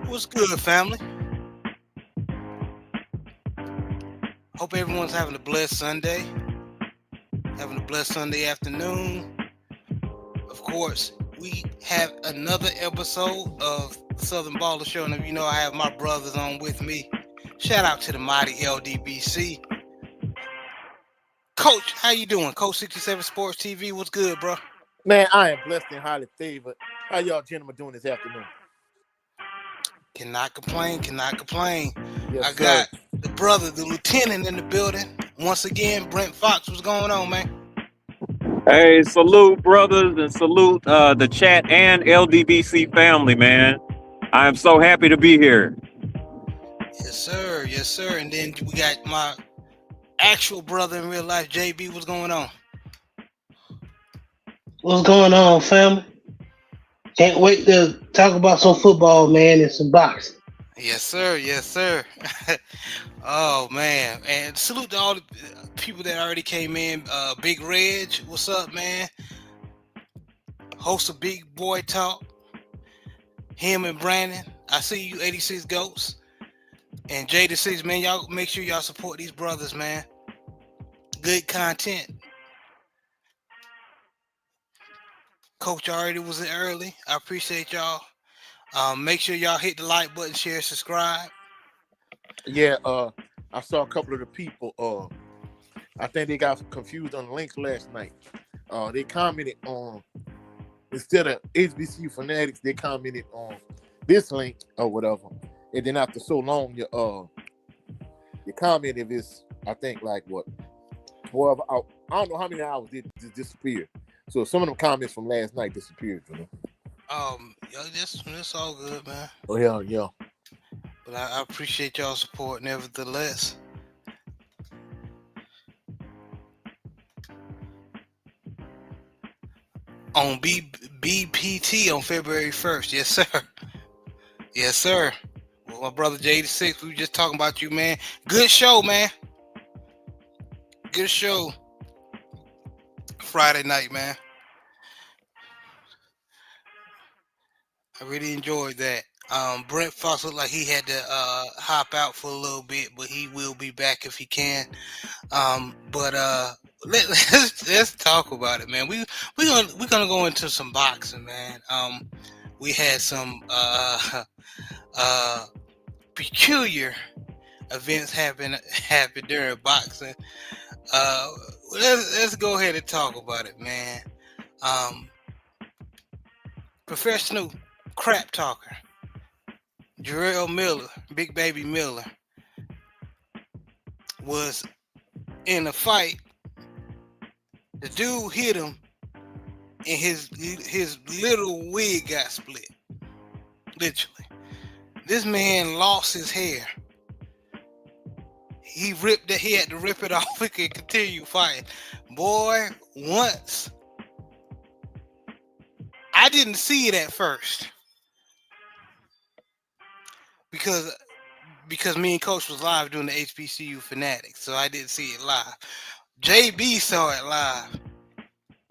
What's good, family? Hope everyone's having a blessed Sunday, having a blessed Sunday afternoon. Of course, we have another episode of the Southern Baller Show, and if you know, I have my brothers on with me. Shout out to the mighty LDBC. Coach, how you doing? Coach 67 Sports TV, what's good, bro? Man, I am blessed and highly favored. How y'all gentlemen doing this afternoon? Cannot complain, cannot complain. Yes, I sir. got the brother, the lieutenant in the building. Once again, Brent Fox, what's going on, man? Hey, salute, brothers, and salute the chat and LDBC family, man. I am so happy to be here. Yes, sir. Yes, sir. And then we got my actual brother in real life, JB. What's going on? What's going on, family? Can't wait to talk about some football, man, and some boxing. Yes, sir. Yes, sir. Oh, man. And salute to all the people that already came in. Big Reg, what's up, man? Host of Big Boy Talk. Him and Brandon. I see you, 86 Goats. And J6, man, y'all make sure y'all support these brothers, man. Good content. Coach already was in early. I appreciate y'all. Make sure y'all hit the like button, share, subscribe. Yeah, I saw a couple of the people. I think they got confused on the links last night. They commented on, instead of HBCU Fanatics, they commented on this link or whatever. And then after so long, your comment, if it's, I think, like what, 12 hours, I don't know how many hours did disappear. So some of them comments from last night disappeared, you know. Yo, this all good, man. Oh yeah. But I appreciate y'all support nevertheless. On BPT on February 1st. Yes, sir. Yes, sir. Well, my brother J6, we were just talking about you, man. Good show, man. Good show. Friday night, man. I really enjoyed that. Brent Fox looked like he had to hop out for a little bit, but he will be back if he can. Let's talk about it, man. We're gonna go into some boxing, man. We had some peculiar events happen during boxing. Let's go ahead and talk about it, man. Professional crap talker Jarrell Miller, Big Baby Miller, was in a fight. The dude hit him, and his little wig got split. Literally, this man lost his hair. He had to rip it off. He could continue fighting. Boy, once I didn't see it at first because me and Coach was live doing the HBCU Fanatics, so I didn't see it live. JB saw it live,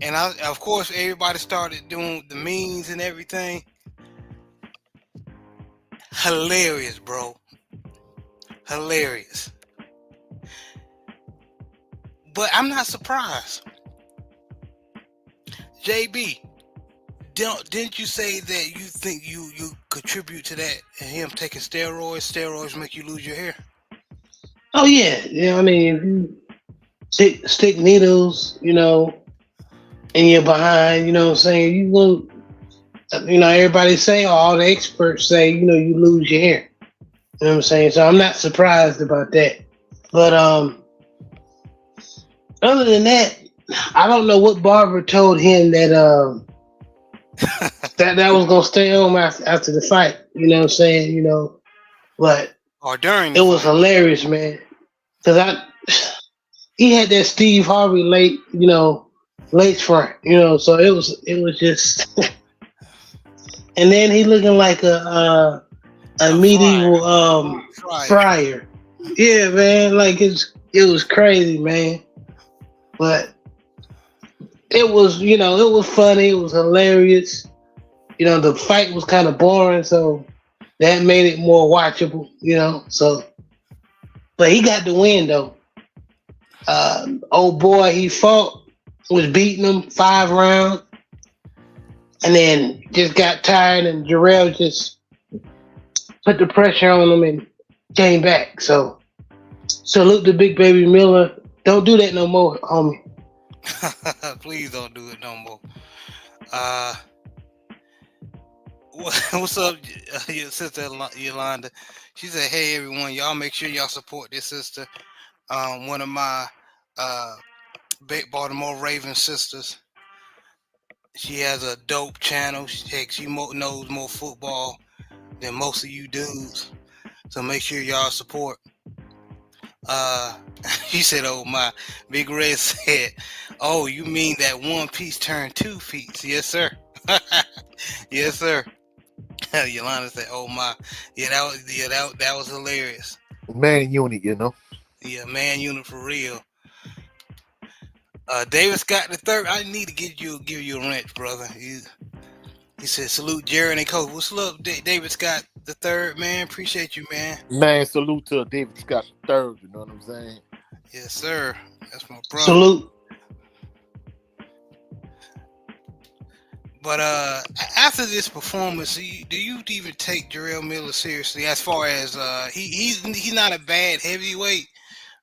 and of course everybody started doing the memes and everything. Hilarious, bro. Hilarious. But I'm not surprised. JB, didn't you say that you think you contribute to that and him taking steroids? Steroids make you lose your hair. Oh yeah. I mean, if you stick needles, in your behind, you know what I'm saying. You will, everybody say, all the experts say, you lose your hair. You know what I'm saying. So I'm not surprised about that. But other than that, I don't know what barber told him that that was gonna stay on after the fight. You know what I'm saying? But or during it was hilarious, man. Because he had that Steve Harvey lace front, so it was just and then he looking like a medieval friar. Yeah, man, like it was crazy, man. But it was, it was funny, it was hilarious. The fight was kind of boring, so that made it more watchable, So, but he got the win though. Old boy he fought was beating him 5 rounds, and then just got tired, and Jarrell just put the pressure on him and came back. So, salute to Big Baby Miller. Don't do that no more, homie. Please don't do it no more. What's up, your sister Yolanda? She said, "Hey everyone, y'all make sure y'all support this sister. One of my big Baltimore Ravens sisters. She has a dope channel. She knows more football than most of you dudes. So make sure y'all support." He said, "Oh my." Big Red said, "Oh, you mean that one piece turned 2 feet?" Yes, sir. Yes, sir. Yolanda said, "Oh my." Yeah, that was hilarious. Man unit, Yeah, man unit for real. David Scott the third. I need to give you a wrench, brother. He said, "Salute Jared and Coach." What's up, David Scott the third, man? Appreciate you, man. Man, salute to David Scott III. You know what I'm saying? Yes, sir. That's my brother. Salute. But after this performance, do you even take Jarrell Miller seriously? As far as he's not a bad heavyweight,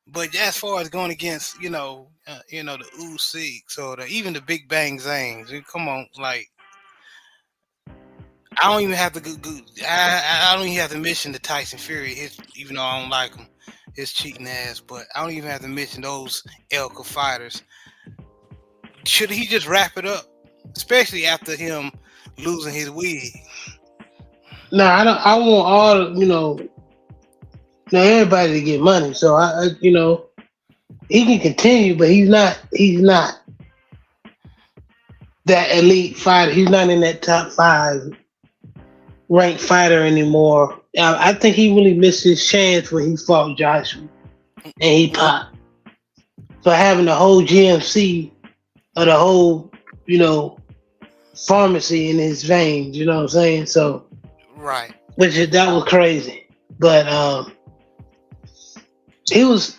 but as far as going against the Usyks or even the Big Bang Zangs, come on, like I don't even have to I don't even have to mention the Tyson Fury, even though I don't like him, his cheating ass. But I don't even have to mention those Elka fighters. Should he just wrap it up? Especially after him losing his wig. No, I don't. I want all everybody to get money. So he can continue, but he's not that elite fighter. He's not in that top 5 ranked fighter anymore. I think he really missed his chance when he fought Joshua and he popped. So having the whole GMC or the whole pharmacy in his veins, you know what I'm saying? So right, that was crazy. But he was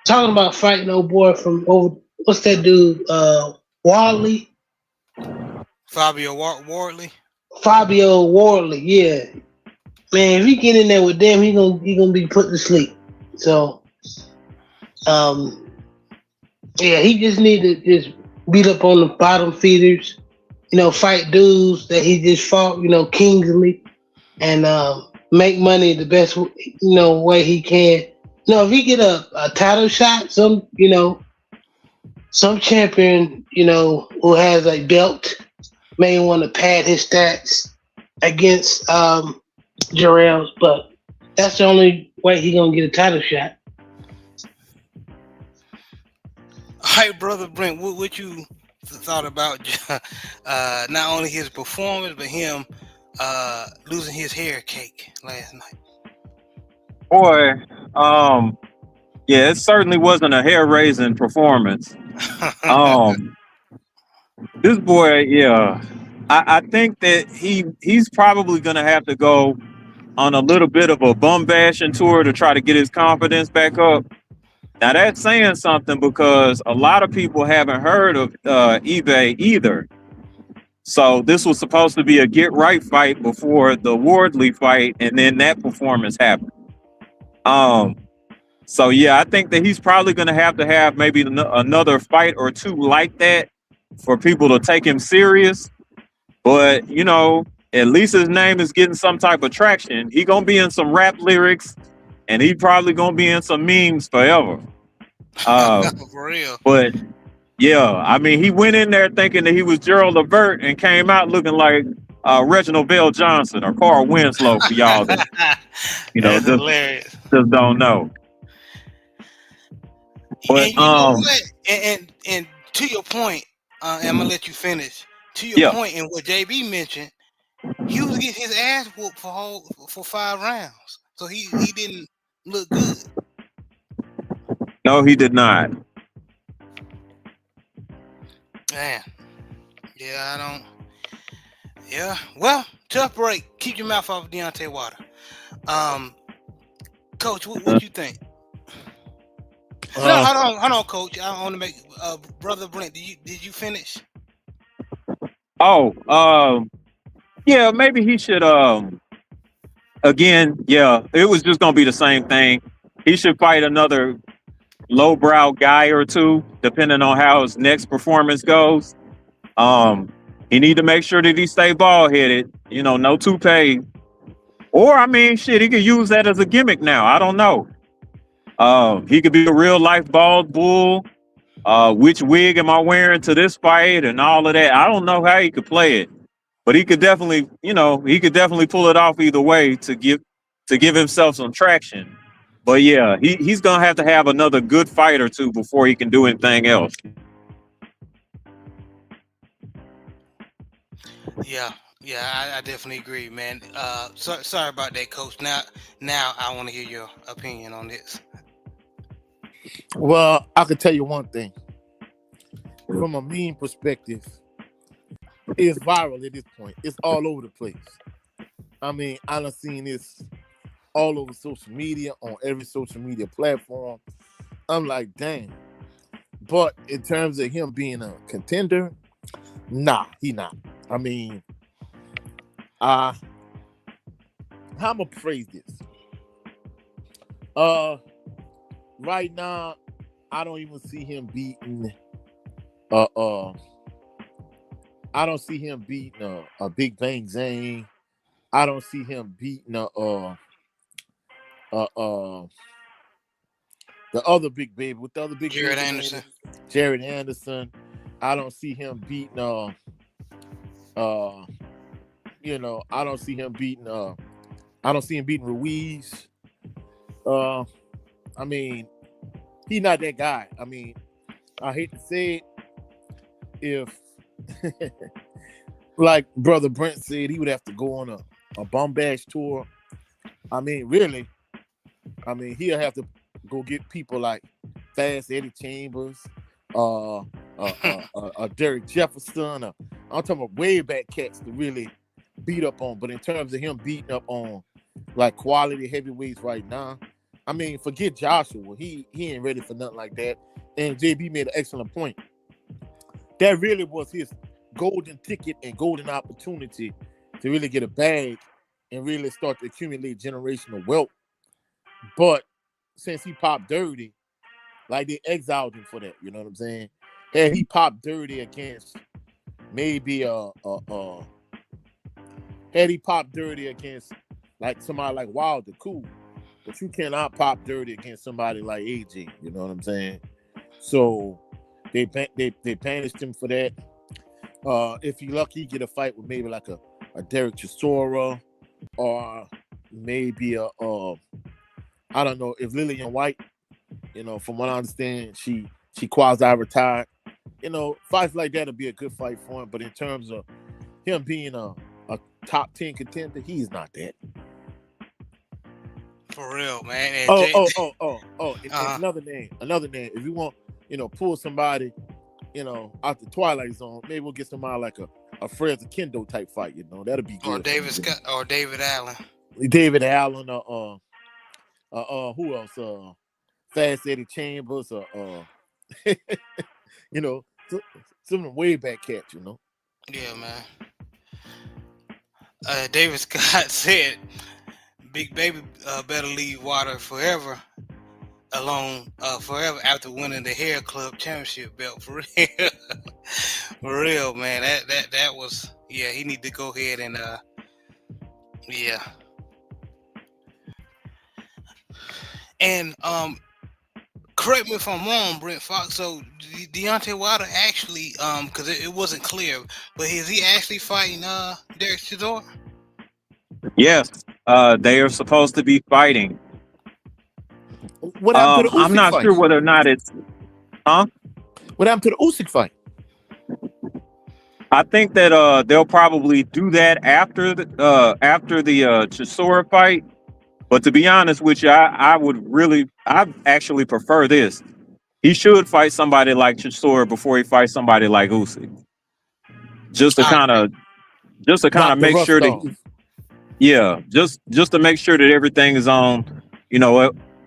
talking about fighting old boy from over. What's that dude? Wardley. Fabio Wardley. Fabio Wardley. Yeah, man. If he get in there with them, he gonna be put to sleep. So, yeah, he just need to just beat up on the bottom feeders. Fight dudes that he just fought. Kingsley, and make money the best way he can. If he get a title shot, some champion, who has a belt may want to pad his stats against Jarrell's, but that's the only way he gonna get a title shot. All right, brother Brent, what you thought about not only his performance but him losing his hair cake last night? Boy, yeah, it certainly wasn't a hair-raising performance. This boy, yeah, I think that he's probably gonna have to go on a little bit of a bum bashing tour to try to get his confidence back up. Now that's saying something because a lot of people haven't heard of eBay either. So this was supposed to be a get right fight before the Wardley fight, and then that performance happened. So yeah, I think that he's probably going to have maybe another fight or two like that for people to take him serious. But at least his name is getting some type of traction. He gonna be in some rap lyrics, and he probably gonna be in some memes forever. For real. But yeah, I mean, he went in there thinking that he was Gerald Levert and came out looking like Reginald Bell Johnson or Carl Winslow for y'all that just don't know. But and you know what? And to your point, I'm gonna let you finish. To your point, and what JB mentioned, he was getting his ass whooped for 5 rounds, so he didn't look good. No, he did not. Man, yeah, Yeah. Well, tough break. Keep your mouth off of Deontay Wilder. Um, Coach, what you think? No, Uh, hold on, Coach. I want to make brother Brent. Did you finish? Oh, yeah, maybe he should. Again, yeah, it was just gonna be the same thing. He should fight another lowbrow guy or two, depending on how his next performance goes. Um, he need to make sure that he stay ball headed. You know, no toupee. Or I mean, shit, he could use that as a gimmick now. I don't know. He could be a real life bald bull. Which wig am I wearing to this fight and all of that? I don't know how he could play it, but he could definitely, he could definitely pull it off either way to give himself some traction. But yeah, he's gonna have to have another good fight or two before he can do anything else. Yeah, yeah, I definitely agree, man. Sorry about that, Coach. Now I want to hear your opinion on this. well, I can tell you one thing. From a meme perspective, it's viral at this point. It's all over the place. I mean, I done seen this all over social media, on every social media platform. I'm like, dang. But in terms of him being a contender, nah, he not. I mean, how I'm gonna phrase this. Right now, I don't even see him beating. I don't see him beating a Big Bang Zane. I don't see him beating the other big baby with the other big Jared baby Anderson. Jared Anderson. I don't see him beating I don't see him beating I don't see him beating Ruiz. I mean, he's not that guy. I mean, I hate to say it, if like Brother Brent said, he would have to go on a bum bash tour. I mean, really, I mean, he'll have to go get people like Fast Eddie Chambers, Derek Jefferson. I'm talking about way back cats to really beat up on. But in terms of him beating up on like quality heavyweights right now, I mean, forget Joshua. He ain't ready for nothing like that. And JB made an excellent point. That really was his golden ticket and golden opportunity to really get a bag and really start to accumulate generational wealth. But since he popped dirty, like they exiled him for that, you know what I'm saying? Had he popped dirty against maybe had he popped dirty against like somebody like Wilder, cool. But you cannot pop dirty against somebody like AJ, you know what I'm saying? So they banished him for that. If he lucky, he get a fight with maybe like a Derek Chisora, or maybe I don't know, if Lillian White, from what I understand, she quasi-retired. Fights like that would be a good fight for him. But in terms of him being a top 10 contender, he's not that. For real, man. And another name. If you want, pull somebody, out the Twilight Zone, maybe we'll get somebody like a Fred Kendo type fight, that'll be good. Or David Allen. David Allen, who else? Fast Eddie Chambers, some of them way back cats, Yeah, man. David Scott said, "Big Baby better leave water forever alone, forever after winning the Hair Club Championship belt." For real, for real, man. That was, yeah. He need to go ahead and yeah. And correct me if I'm wrong, Brent Fox. So Deontay Wilder actually, because it wasn't clear, but is he actually fighting Derek Chisora? Yes, they are supposed to be fighting. What happened to the Usyk I'm not fight? sure whether or not it's, huh? What happened to the Usyk fight? I think that they'll probably do that after the Chisora fight. But to be honest with you, I actually prefer this. He should fight somebody like Chisora before he fights somebody like Usyk. Just to kind of just to kind Knock of the make rust sure that off. just to make sure that everything is on,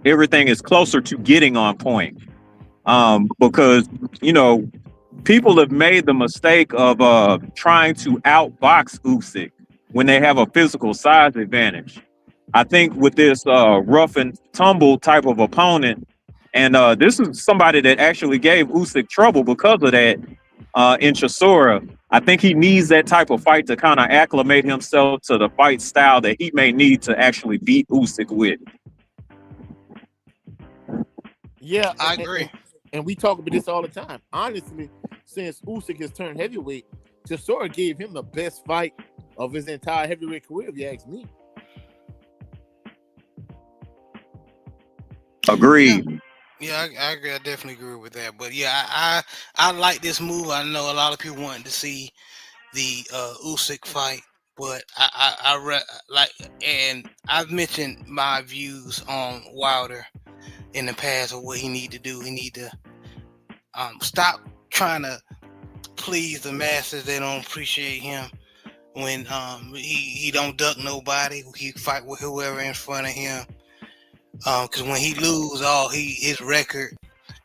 everything is closer to getting on point. Because people have made the mistake of trying to outbox Usyk when they have a physical size advantage. I think with this rough and tumble type of opponent, and this is somebody that actually gave Usyk trouble because of that in Chisora. I think he needs that type of fight to kind of acclimate himself to the fight style that he may need to actually beat Usyk with. Yeah, I agree. and we talk about this all the time. Honestly, since Usyk has turned heavyweight, Chisora gave him the best fight of his entire heavyweight career, if you ask me. Agreed. Yeah, I agree. I definitely agree with that. But yeah, I like this move. I know a lot of people wanting to see the Usyk fight, but and I've mentioned my views on Wilder in the past of what he need to do. He need to stop trying to please the masses. They don't appreciate him when he don't duck nobody. He fight with whoever in front of him. Because when he lose, his record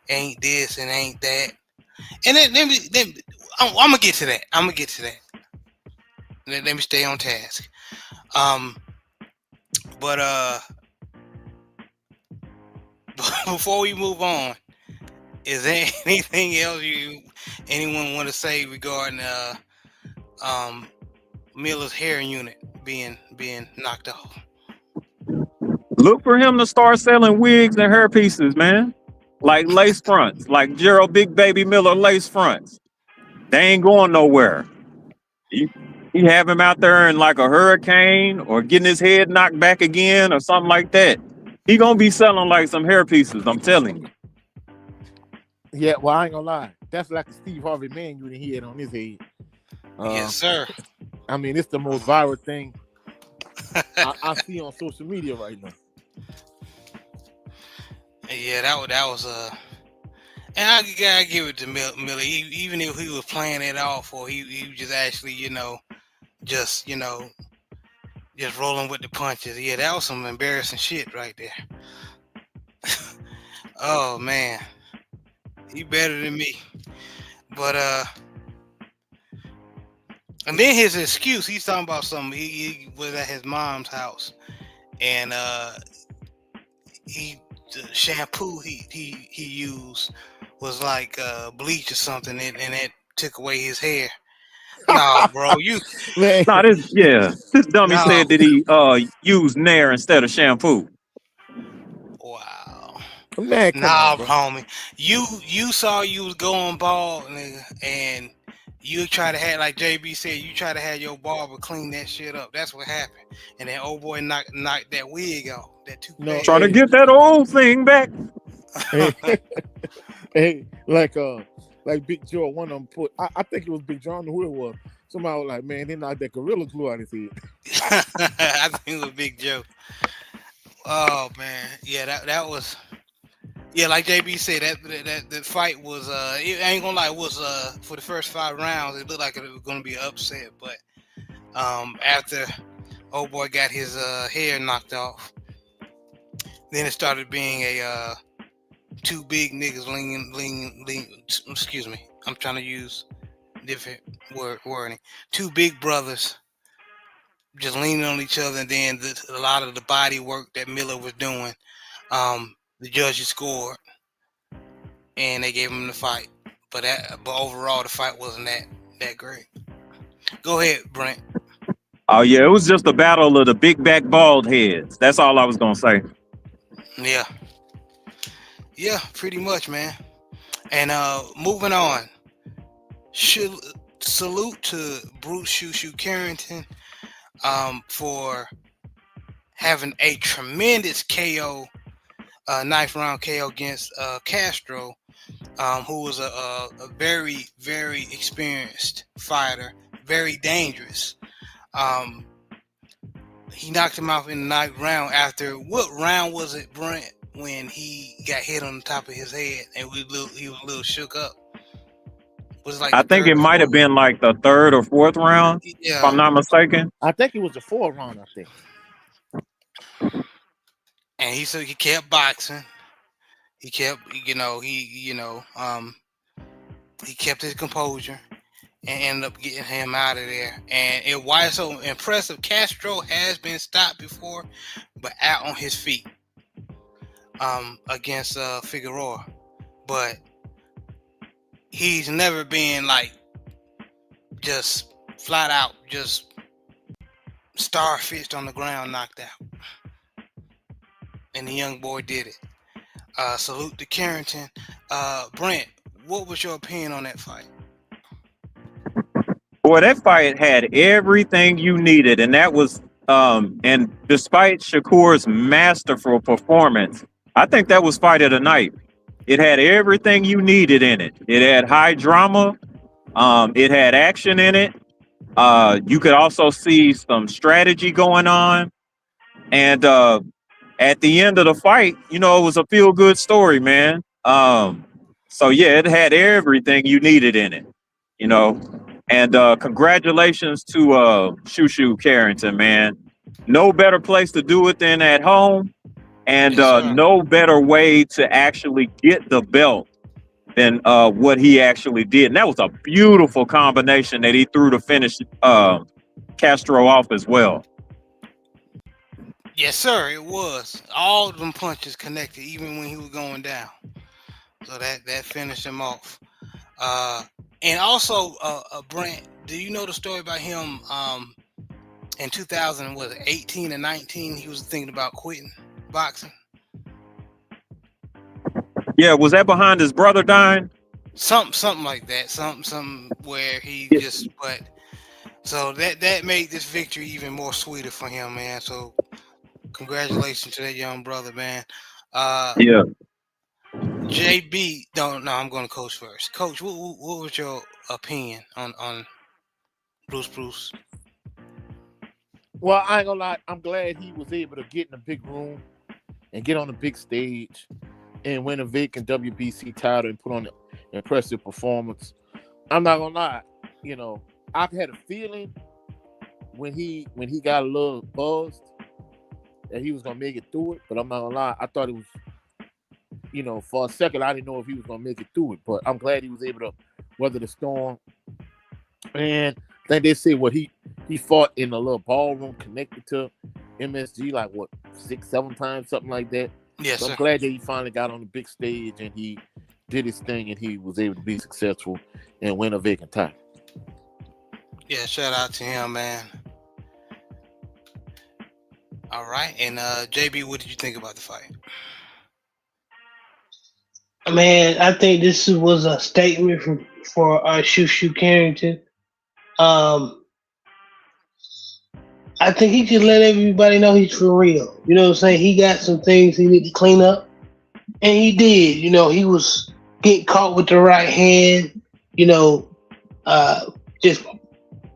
ain't this and ain't that. And then I'm gonna get to that. Let me stay on task. But before we move on, is there anything else anyone want to say regarding Miller's hair unit being knocked off? Look for him to start selling wigs and hair pieces, man. Like lace fronts, like Gerald Big Baby Miller lace fronts. They ain't going nowhere. You have him out there in like a hurricane or getting his head knocked back again or something like that. He gonna be selling like some hair pieces, I'm telling you. Yeah, well, I ain't gonna lie. That's like a Steve Harvey man unit he had on his head. Yes, sir. I mean, it's the most viral thing I see on social media right now. Yeah, that was and I gotta give it to Miller. Even if he was playing it off, or he was just actually, just rolling with the punches. Yeah, that was some embarrassing shit right there. Oh man, he better than me. But and then his excuse, he's talking about something. He was at his mom's house, and the shampoo he used was like bleach or something, and it took away his hair. Nah, bro, Man, this dummy No. said that he used Nair instead of shampoo. Wow. man, come Nah, on, bro. homie, you saw you was going bald, nigga, and you try to have, like JB said, you try to have your barber clean that shit up. That's what happened, and then old boy knocked that wig off. That toupee. No, Trying to get that old thing back. Hey, like Big Joe, one of them put. I think it was Big Joe. I don't know who it was. Somebody was like, man, they knocked that gorilla glue out his head. I think it was Big Joe. Oh man, yeah, that was. Yeah, like JB said, that fight was it ain't gonna lie, it was for the first 5 rounds, it looked like it was gonna be an upset, but after old boy got his hair knocked off, then it started being a two big niggas leaning. Excuse me, I'm trying to use different wording. Two big brothers just leaning on each other, and then a lot of the body work that Miller was doing, the judges scored, and they gave him the fight. But overall, the fight wasn't that great. Go ahead, Brent. Oh yeah, it was just a battle of the big back bald heads. That's all I was gonna say. Yeah, pretty much, man. And moving on. Salute to Bruce Shushu Carrington for having a tremendous KO, 9th round KO against Castro, who was a very, very experienced fighter, very dangerous. He knocked him out in the 9th round. After what round was it, Brent, when he got hit on the top of his head and he was a little shook up? Was it like I the think third it or might have fourth? been like the third or fourth round, if I'm Yeah. not mistaken. I think it was the 4th round. I think. And he said he kept boxing. He kept, he kept his composure and ended up getting him out of there. And why it's so impressive, Castro has been stopped before, but out on his feet against Figueroa. But he's never been like just flat out, just starfished on the ground, knocked out. And the young boy did it. Salute to Carrington. Brent, what was your opinion on that fight? Boy, that fight had everything you needed, and that was and despite Shakur's masterful performance, I think that was fight of the night. It had everything you needed in it. It had high drama. It had action in it. You could also see some strategy going on, and at the end of the fight, it was a feel good story, man. So yeah, it had everything you needed in it, you know. And congratulations to Shushu Carrington, man. No better place to do it than at home, and Yes, sir. no better way to actually get the belt than what he actually did. And that was a beautiful combination that he threw to finish Castro off as well. Yes, sir. It was all of them punches connected, even when he was going down. So that finished him off. And also, Brent, do you know the story about him? In 2018 and 19, he was thinking about quitting boxing. Yeah, was that behind his brother dying? Something like that. Something where he just but. So that made this victory even more sweeter for him, man. So congratulations to that young brother, man. Yeah. JB, no, I'm going to Coach first. Coach, what was your opinion on Bruce? Well, I ain't gonna lie. I'm glad he was able to get in a big room and get on a big stage and win a vacant WBC title and put on an impressive performance. I'm not gonna lie. I've had a feeling when he got a little buzzed that he was gonna make it through it, but I'm not gonna lie. I thought it was. For a second, I didn't know if he was going to make it through it, but I'm glad he was able to weather the storm. And I think they say he fought in a little ballroom connected to MSG, like 6-7 times, something like that. Yes, so I'm glad that he finally got on the big stage and he did his thing and he was able to be successful and win a vacant title. Yeah, shout out to him, man. All right, and JB, what did you think about the fight? Man, I think this was a statement for Shushu Carrington. I think he just let everybody know he's for real. You know what I'm saying? He got some things he need to clean up, and he did. He was getting caught with the right hand. Just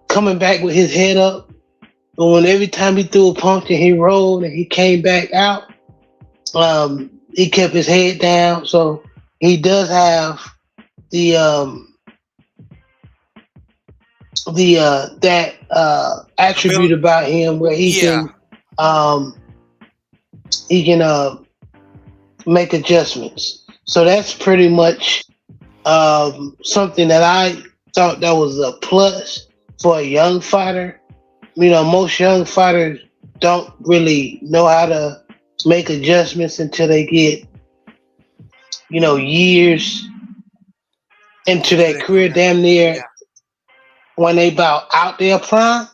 coming back with his head up. But when every time he threw a punch and he rolled and he came back out, he kept his head down. So he does have the attribute about him where he can make adjustments. So that's pretty much something that I thought that was a plus for a young fighter. Most young fighters don't really know how to make adjustments until they get years into their career, damn near when they about out their prime.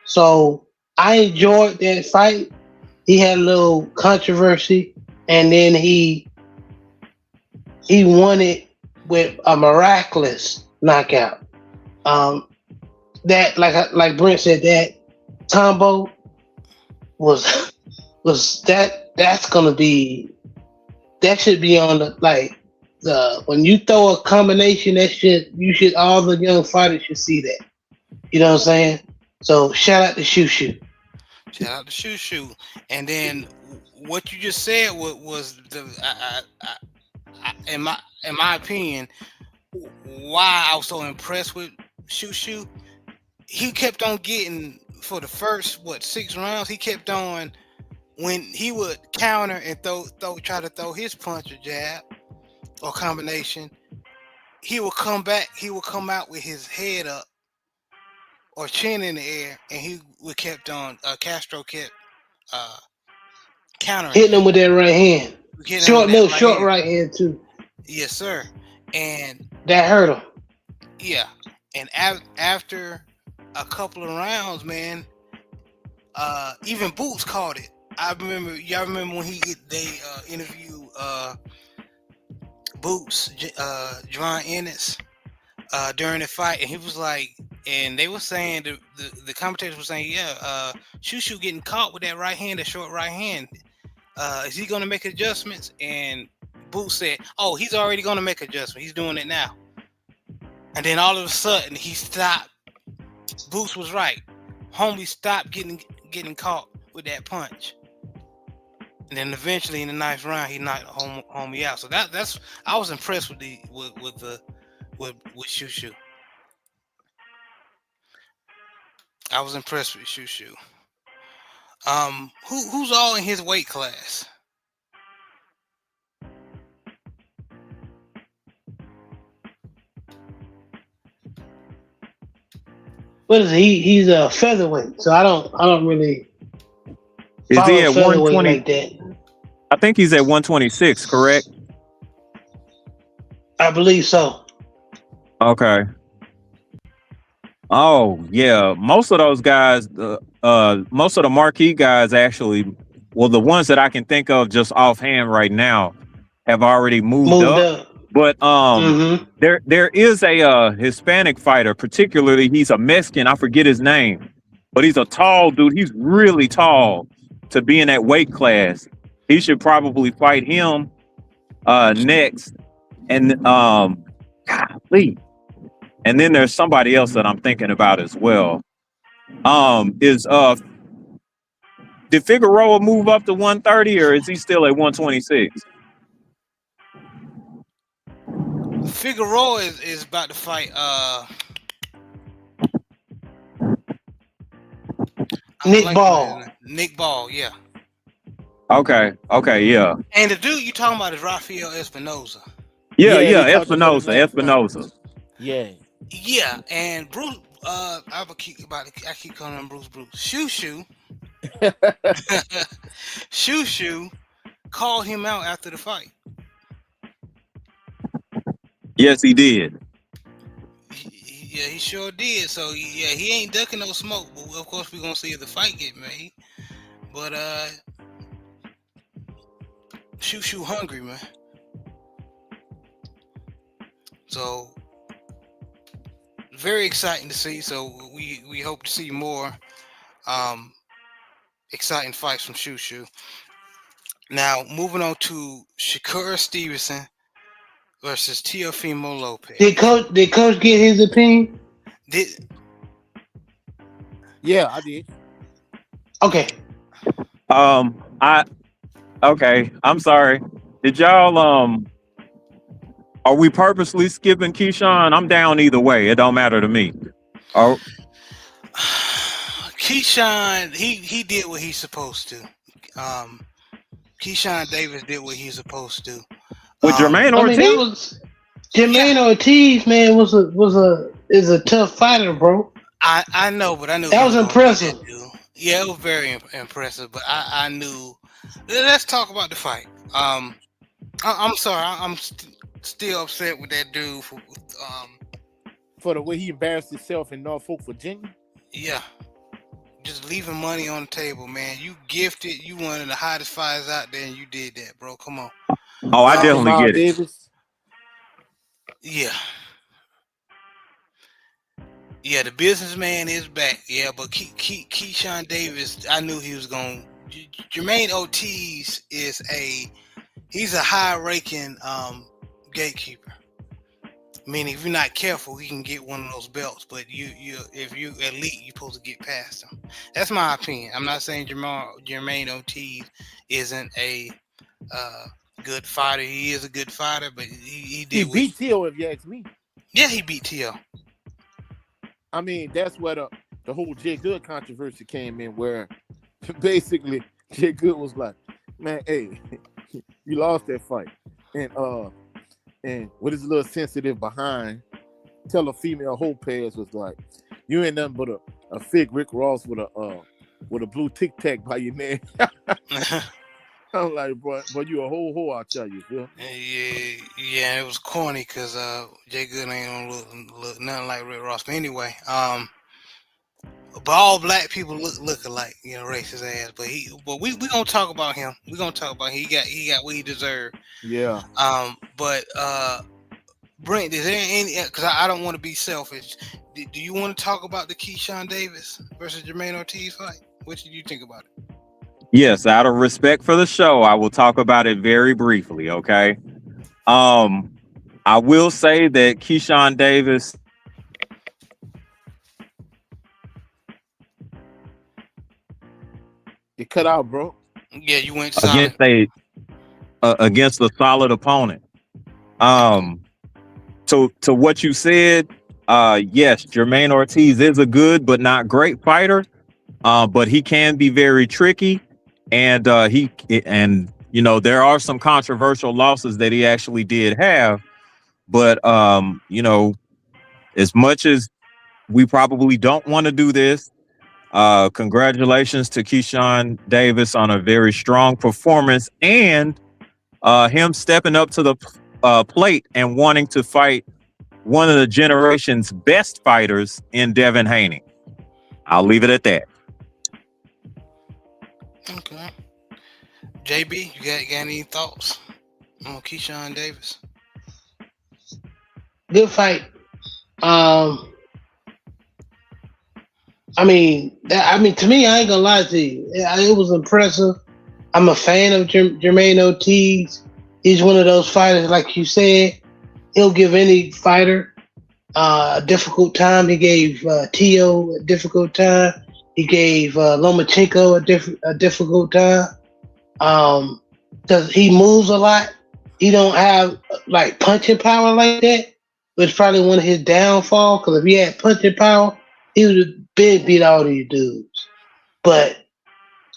So I enjoyed that fight. He had a little controversy, and then he won it with a miraculous knockout. That like Brent said, that combo was that's gonna be. That should be on when you throw a combination, all the young fighters should see that. You know what I'm saying? So shout out to Shushu. Shout out to Shushu. And then what you just said was in my opinion, why I was so impressed with Shushu. He kept on getting for the first 6 rounds. He kept on when he would counter and try to throw his punch or jab or combination. He would come back. He would come out with his head up or chin in the air, and he would kept on. Castro kept countering hitting him with that right hand. Short right hand too. Yes, sir. And that hurt him. Yeah, and after a couple of rounds, man, even Boots caught it. Y'all remember when they interviewed Boots, John Ennis, during the fight, and he was like, and they were saying the commentators were saying, yeah, Shushu getting caught with that right hand, that short right hand. Is he going to make adjustments? And Boots said, oh, he's already going to make adjustments. He's doing it now. And then all of a sudden he stopped. Boots was right. Homie stopped getting caught with that punch. And then eventually in the 9th round he knocked homie out. So that's I was impressed with Shushu. I was impressed with Shushu. Who's all in his weight class? What is he? He's a featherweight, so I don't really. Is he at 120? Like that. I think he's at 126, correct? I believe so. Okay. Oh yeah, most of those guys, most of the marquee guys actually, well, the ones that I can think of just offhand right now, have already moved up. But there is a Hispanic fighter, particularly he's a Mexican. I forget his name, but he's a tall dude. He's really tall to be in that weight class. He should probably fight him next. And golly. And then there's somebody else that I'm thinking about as well. Did Figueroa move up to 130 or is he still at 126? Figueroa is about to fight Nick Ball. Nick Ball, yeah. Okay, yeah. And the dude you talking about is Rafael Espinoza. Yeah, Espinoza. Yeah, and Bruce. I keep calling him Bruce. Shushu. Shushu called him out after the fight. Yes, he did. Yeah, he sure did. So yeah, he ain't ducking no smoke. But of course, we're gonna see if the fight get made. But Shushu hungry, man. So very exciting to see. So we hope to see more exciting fights from Shushu. Now moving on to Shakur Stevenson versus Teofimo Lopez. Did coach get his opinion? Yeah, I did. Okay. Okay. I'm sorry. Did y'all are we purposely skipping Keyshawn? I'm down either way. It don't matter to me. Oh. Keyshawn, he did what he's supposed to. Keyshawn Davis did what he's supposed to. With Jermaine Ortiz? Jermaine Ortiz, man, is a tough fighter, bro. I know, but I knew that was impressive. Yeah, it was very impressive. But I knew. Let's talk about the fight. I'm sorry. I'm still upset with that dude for the way he embarrassed himself in Norfolk, Virginia. Yeah, just leaving money on the table, man. You gifted. You one of the hottest fighters out there, and you did that, bro. Come on. Oh, I definitely get it. Davis. Yeah. Yeah, the businessman is back. Yeah, but Keyshawn Davis, I knew he was going. Jermaine Ortiz he's a high-ranking gatekeeper. Meaning, if you're not careful, he can get one of those belts. But if you elite, you're supposed to get past him. That's my opinion. I'm not saying Jermaine Ortiz isn't a good fighter. He is a good fighter, but he did. He beat Teal, if you ask me. Yeah, he beat T.O. I mean, that's where the whole Jay Good controversy came in, where basically Jay Good was like, "Man, hey, you lost that fight," and what is a little sensitive behind, Teofimo Lopez was like, "You ain't nothing but a fake Rick Ross with a blue tic tac by your name." I'm like, bro, you a whole hoe, I tell you, Phil. Yeah, it was corny because Jay Good ain't gonna look nothing like Rick Ross. But anyway, but all black people look alike, racist ass. But we gonna talk about him. We gonna talk about him. He got what he deserved. Yeah. But Brent, is there any? Because I don't want to be selfish. Do you want to talk about the Keyshawn Davis versus Jermaine Ortiz fight? What did you think about it? Yes, out of respect for the show, I will talk about it very briefly. Okay. I will say that Keyshawn Davis. You cut out, bro. Yeah, you went silent. Against a solid opponent. To what you said, yes, Jermaine Ortiz is a good but not great fighter, but he can be very tricky, and there are some controversial losses that he actually did have, but as much as we probably don't want to do this, congratulations to Keyshawn Davis on a very strong performance and him stepping up to the plate and wanting to fight one of the generation's best fighters in Devin Haney. I'll leave it at that. Okay. JB, you got any thoughts on Keyshawn Davis? Good fight. I mean, to me, I ain't gonna lie to you. It was impressive. I'm a fan of Jermaine Ortiz. He's one of those fighters, like you said, he'll give any fighter a difficult time. He gave Tio a difficult time. He gave Lomachenko a difficult time. Because he moves a lot. He don't have like punching power like that. It's probably one of his downfall. Because if he had punching power, he would have been beat all these dudes. But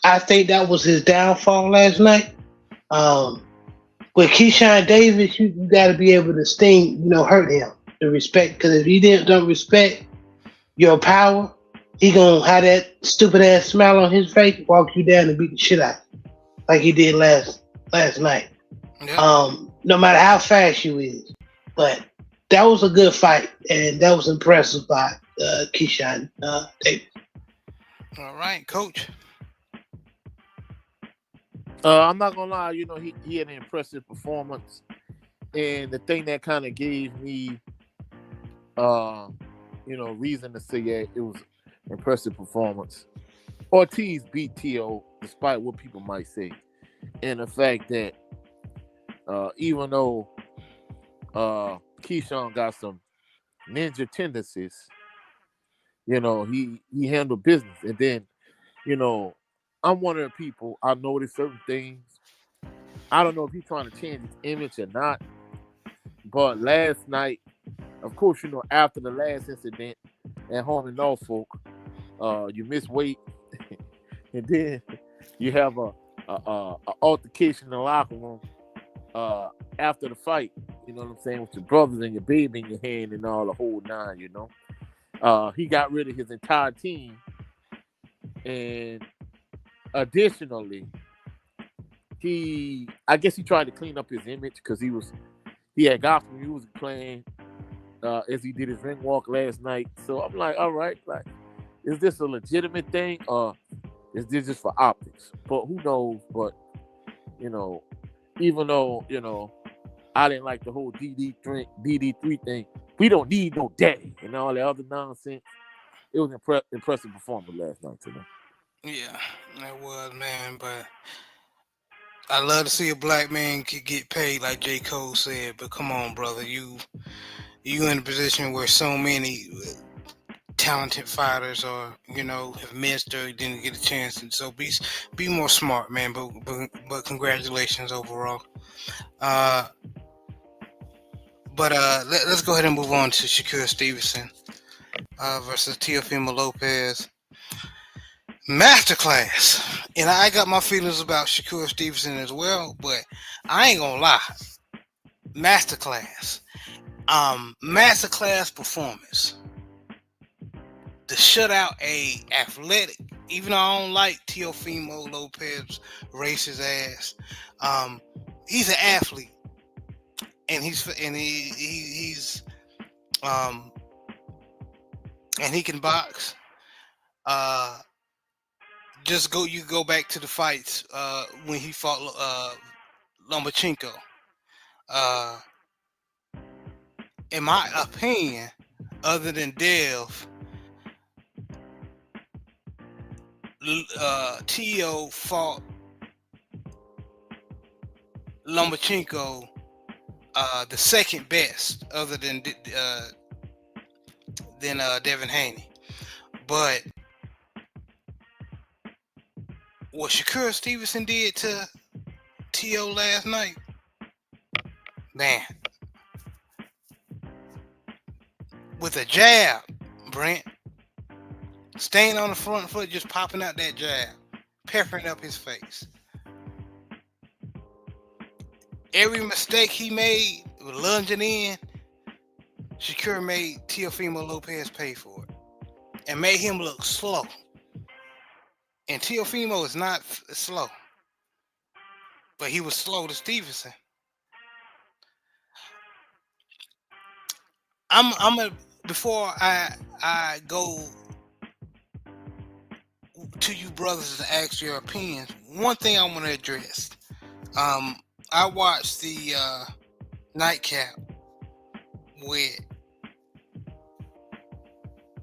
I think that was his downfall last night. With Keyshawn Davis, you got to be able to sting, hurt him to respect. Because if he don't respect your power, he gonna have that stupid ass smile on his face, walk you down and beat the shit out, like he did last night. Yep. No matter how fast you is, but that was a good fight, and that was impressive by Keyshawn Davis. All right, Coach. I'm not gonna lie, he had an impressive performance, and the thing that kind of gave me, reason to say it was an impressive performance. Ortiz beat T.O. despite what people might say, and the fact that even though Keyshawn got some ninja tendencies, he handled business, and then, I'm one of the people, I noticed certain things. I don't know if he's trying to change his image or not, but last night, of course, after the last incident at home in Norfolk, you miss weight, and then you have a altercation in the locker room after the fight. You know what I'm saying, with your brothers and your baby in your hand and all the whole nine. He got rid of his entire team, and additionally, I guess he tried to clean up his image because he had gospel music playing as he did his ring walk last night. So I'm like, all right, like, is this a legitimate thing or is this just for optics? But who knows? But even though I didn't like the whole DD3 thing, we don't need no daddy and all that other nonsense. It was impressive performance last night to me. Yeah, that was, man. But I love to see a black man get paid, like J. Cole said. But come on, brother, you in a position where so many talented fighters are, have missed or didn't get a chance, and so be more smart, man. But congratulations overall. But let's go ahead and move on to Shakur Stevenson versus Teofimo Lopez. Masterclass. And I got my feelings about Shakur Stevenson as well, but I ain't gonna lie. Masterclass. Masterclass performance. To shut out a athletic, even though I don't like Teofimo Lopez, racist ass. He's an athlete, and he's and he can box. You go back to the fights when he fought Lomachenko. In my opinion, other than Dev, Teo fought Lomachenko the second best, other than Devin Haney. But what Shakur Stevenson did to Teo last night, man, with a jab, Brent, staying on the front foot, just popping out that jab, peppering up his face. Every mistake he made, lunging in, Shakur made Teofimo Lopez pay for it and made him look slow. And Teofimo is not slow, but he was slow to Stevenson. Before I go to you brothers to ask your opinions, one thing I want to address. I watched the nightcap with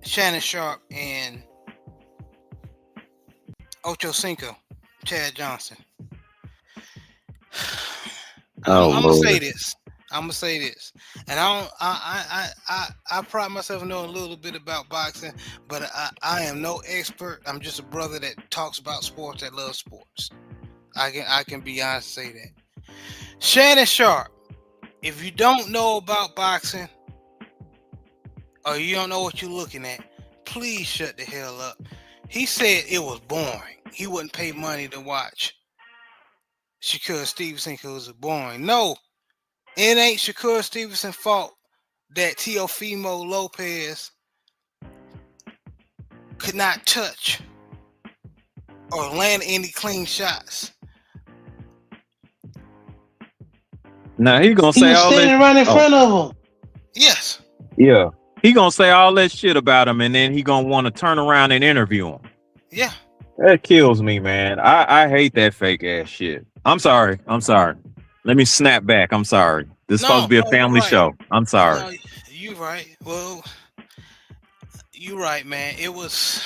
Shannon Sharp and Ocho Cinco, Chad Johnson. I'm gonna say this. And I pride myself in knowing a little bit about boxing, but I am no expert. I'm just a brother that talks about sports, that loves sports. I can be honest and say that. Shannon Sharp, if you don't know about boxing or you don't know what you're looking at, please shut the hell up. He said it was boring. He wouldn't pay money to watch Shakur Stevenson because it was boring. No, it ain't Shakur Stevenson's fault that Teofimo Lopez could not touch or land any clean shots. Now he gonna He say was all standing that. right in front of him. Yes. Yeah, he gonna say all that shit about him, and then he gonna want to turn around and interview him. Yeah. That kills me, man. I hate that fake ass shit. I'm sorry. Let me snap back. I'm sorry. This is supposed to be a family right. show. I'm sorry. No, you right. Well, you right, man. It was.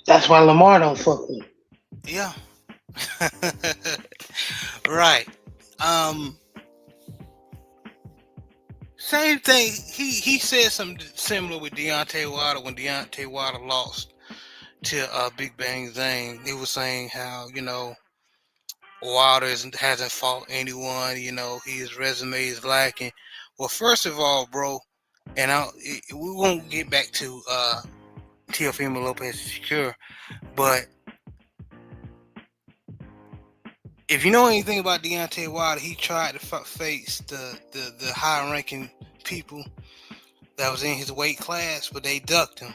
That's why Lamar don't fuck with him. Yeah. Right. Same thing. He said something similar with Deontay Wilder when Deontay Wilder lost to Big Bang Zane. He was saying how, Wilder hasn't fought anyone. His resume is lacking. Well, first of all, bro, and we won't get back to Teofimo Lopez Shakur, but if you know anything about Deontay Wilder, he tried to face the high-ranking people that was in his weight class, but they ducked him.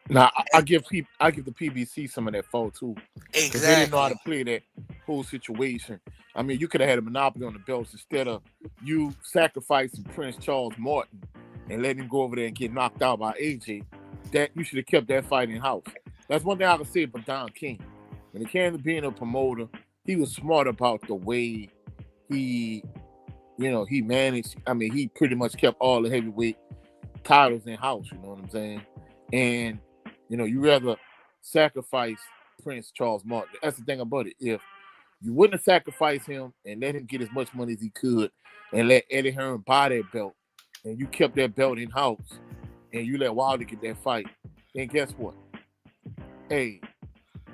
Now I give the PBC some of that fault too, because they didn't know how to Exactly. play that whole situation. I mean, you could have had a monopoly on the belts instead of you sacrificing Prince Charles Martin and letting him go over there and get knocked out by AJ. That you should have kept that fight in house. That's one thing I can say about Don King. When it came to being a promoter, he was smart about the way he managed. I mean, he pretty much kept all the heavyweight titles in house. You know what I'm saying? And you rather sacrifice Prince Charles Martin. That's the thing about it. If you wouldn't have sacrificed him and let him get as much money as he could and let Eddie Hearn buy that belt, and you kept that belt in house and you let Wilder get that fight, then guess what? Hey,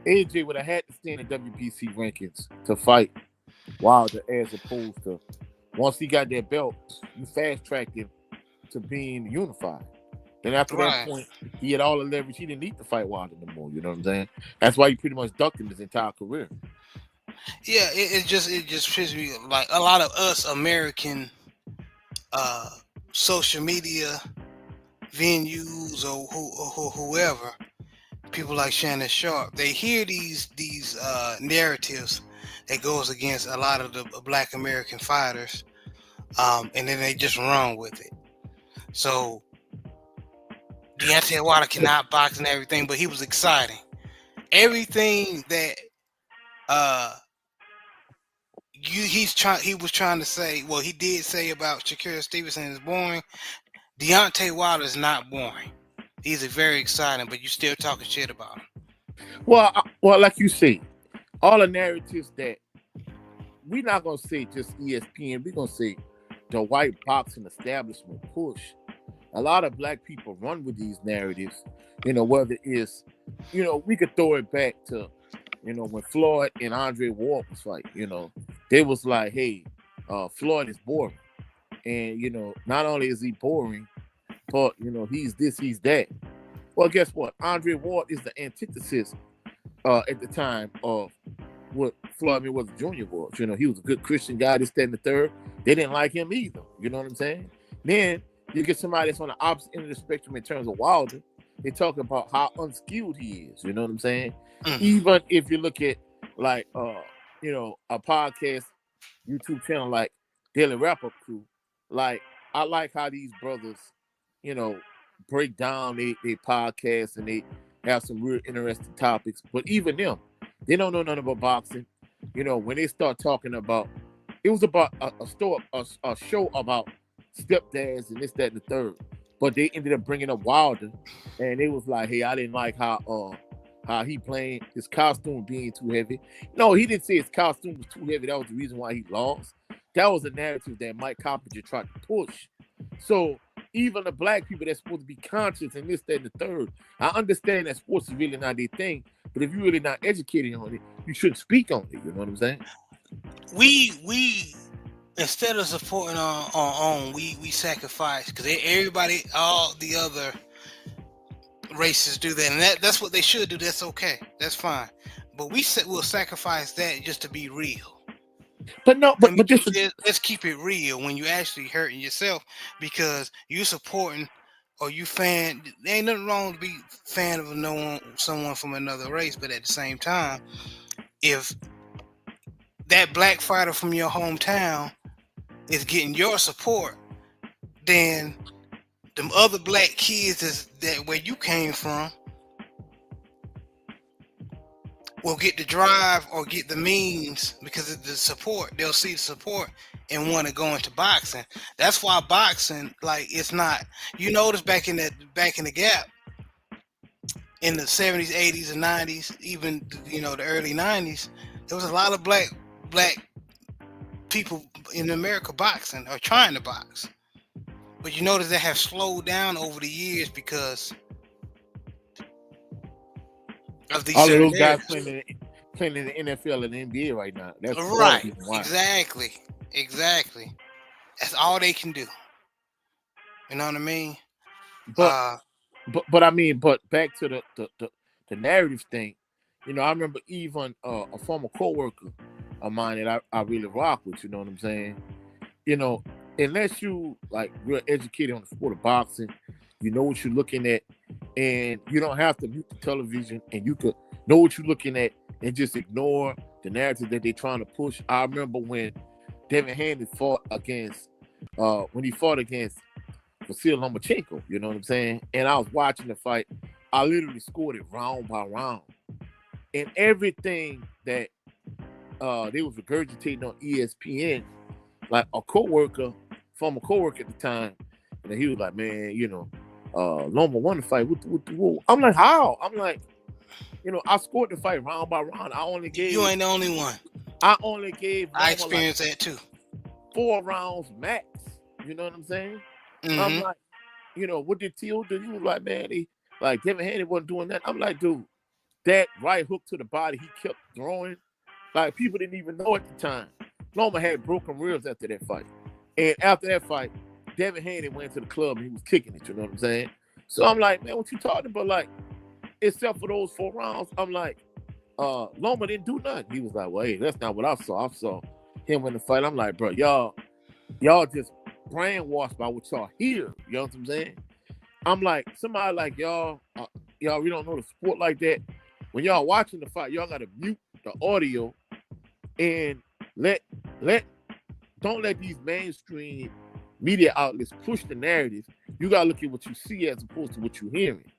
AJ would have had to stay in the WBC rankings to fight Wilder, as opposed to once he got that belt, you fast tracked him to being unified. Then after that Right. point, he had all the leverage. He didn't need to fight Wilder no more. You know what I'm saying? That's why he pretty much ducked him his entire career. Yeah, it just pisses me like a lot of us American social media venues or whoever, people like Shannon Sharp, they hear these narratives that goes against a lot of the Black American fighters, and then they just run with it. So Deontay Wilder cannot box and everything, but he was exciting. Everything that he was trying to say, well, he did say about Shakur Stevenson is boring. Deontay Wilder is not boring. He's very exciting, but you still talking shit about him. Well, like you say, all the narratives that we're not gonna say just ESPN, we're gonna say the white boxing establishment push. A lot of Black people run with these narratives. Whether it's, we could throw it back to, when Floyd and Andre Ward was fighting. They was like, hey, Floyd is boring. And, not only is he boring, but, he's this, he's that. Well, guess what? Andre Ward is the antithesis at the time of what Floyd Mayweather Jr. was. He was a good Christian guy, this, that, and the third. They didn't like him either. You know what I'm saying? Then you get somebody that's on the opposite end of the spectrum in terms of Wilder. They talk about how unskilled he is. You know what I'm saying? Mm. Even if you look at like a podcast, YouTube channel like Daily Wrap Up Crew, like I like how these brothers, break down they podcasts and they have some real interesting topics. But even them, they don't know nothing about boxing. When they start talking about, it was about a show about stepdads and this, that, and the third. But they ended up bringing up Wilder, and it was like, hey, I didn't like how he playing, his costume being too heavy. No, he didn't say his costume was too heavy. That was the reason why he lost. That was a narrative that Mike Coppinger tried to push. So even the Black people that's supposed to be conscious and this, that, and the third, I understand that sports is really not their thing, but if you're really not educated on it, you shouldn't speak on it. You know what I'm saying? We instead of supporting our own, we sacrifice, because everybody, all the other races do that, and that's what they should do. That's okay. That's fine. But we'll sacrifice that just to be real. But no, but let's keep it real when you actually hurting yourself because you supporting or you fan. There ain't nothing wrong to be fan of someone from another race, but at the same time, if that Black fighter from your hometown is getting your support, then them other Black kids that where you came from will get the drive or get the means because of the support. They'll see the support and want to go into boxing. That's why boxing, like, it's not. You notice back in the gap in the 70s, 80s, and 90s, even the early 90s, there was a lot of black people in America boxing or trying to box. But you notice they have slowed down over the years because of these all of those areas. guys playing in the NFL and the NBA right now. That's right. Exactly. That's all they can do. You know what I mean? But I mean, but back to the narrative thing. I remember even a former coworker of mine that I really rock with. You know what I'm saying? Unless you like real educated on the sport of boxing, you know what you're looking at, and you don't have to mute the television, and you could know what you're looking at and just ignore the narrative that they're trying to push. I remember when Devin Haney fought against Vasyl Lomachenko, you know what I'm saying? And I was watching the fight. I literally scored it round by round. And everything that they was regurgitating on ESPN, like a former coworker at the time, and he was like, man, Loma won the fight. What? I'm like, how? I'm like, I scored the fight round by round. You ain't the only one. I only gave I experienced that too. 4 rounds max. You know what I'm saying? Mm-hmm. I'm like, what did Teal do? You was like, man, Devin Haney wasn't doing that. I'm like, dude, that right hook to the body, he kept throwing. Like, people didn't even know at the time. Loma had broken ribs after that fight. And after that fight, Devin Haney went to the club and he was kicking it, you know what I'm saying? So I'm like, man, what you talking about? Like, except for those 4 rounds, I'm like, Loma didn't do nothing. He was like, well, hey, that's not what I saw. I saw him win the fight. I'm like, bro, y'all just brainwashed by what y'all hear. You know what I'm saying? I'm like, somebody like y'all, we don't know the sport like that. When y'all watching the fight, y'all gotta mute the audio and don't let these mainstream media outlets push the narrative. You gotta look at what you see as opposed to what you're hearing.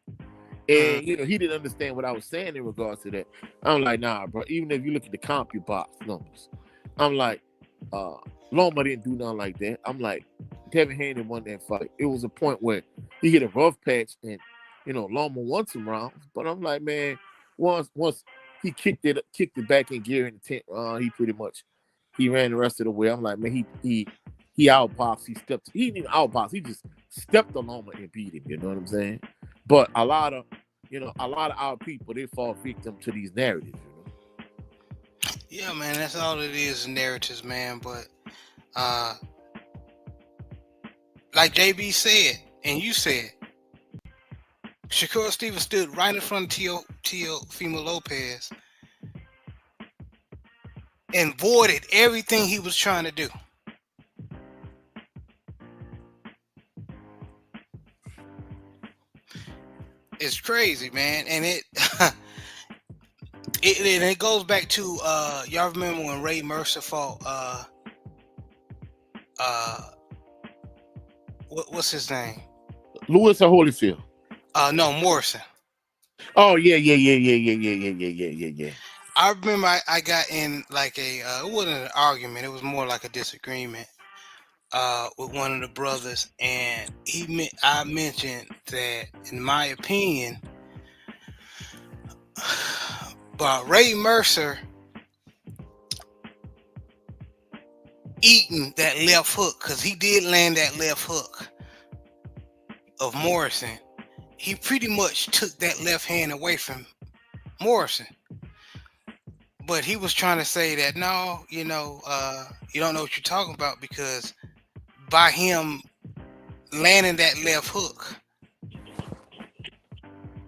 And he didn't understand what I was saying in regards to that. I'm like, nah, bro. Even if you look at the CompuBox numbers, I'm like, Loma didn't do nothing like that. I'm like, Devin Haney won that fight. It was a point where he hit a rough patch, and Loma won some rounds. But I'm like, man, once he kicked it back in gear in the 10th round, he ran the rest of the way. I'm like, man, he outboxed. He didn't even outbox. He just stepped on Loma and beat him. You know what I'm saying? But a lot of our people, they fall victim to these narratives. Yeah, man, that's all it is, narratives, man. But like JB said, and you said, Shakur Stevenson stood right in front of Teofimo Lopez and voided everything he was trying to do. It's crazy, man, and it goes back to y'all remember when Ray Mercer fought what's his name? Lewis or Holyfield? No, Morrison. Oh yeah. I remember I got in like it wasn't an argument, it was more like a disagreement with one of the brothers, and I mentioned that, in my opinion, but Ray Mercer eating that left hook, because he did land that left hook of Morrison. He pretty much took that left hand away from Morrison. But he was trying to say that, no, you don't know what you're talking about, because by him landing that left hook,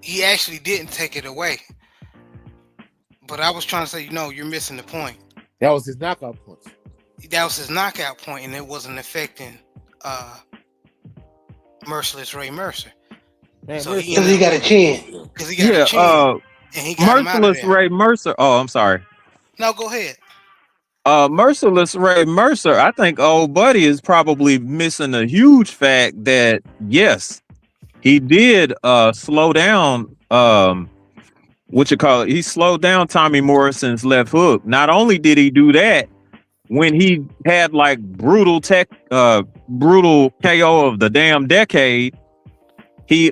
he actually didn't take it away. But I was trying to say, you're missing the point. That was his knockout punch. That was his knockout point, and it wasn't affecting Merciless Ray Mercer. Because he got a chin. Because he got a chin. And he got Merciless Ray Mercer. Oh, I'm sorry. No, go ahead. Merciless Ray Mercer, I think old buddy is probably missing a huge fact that, yes, he did slow down he slowed down Tommy Morrison's left hook. Not only did he do that, when he had like brutal KO of the damn decade, he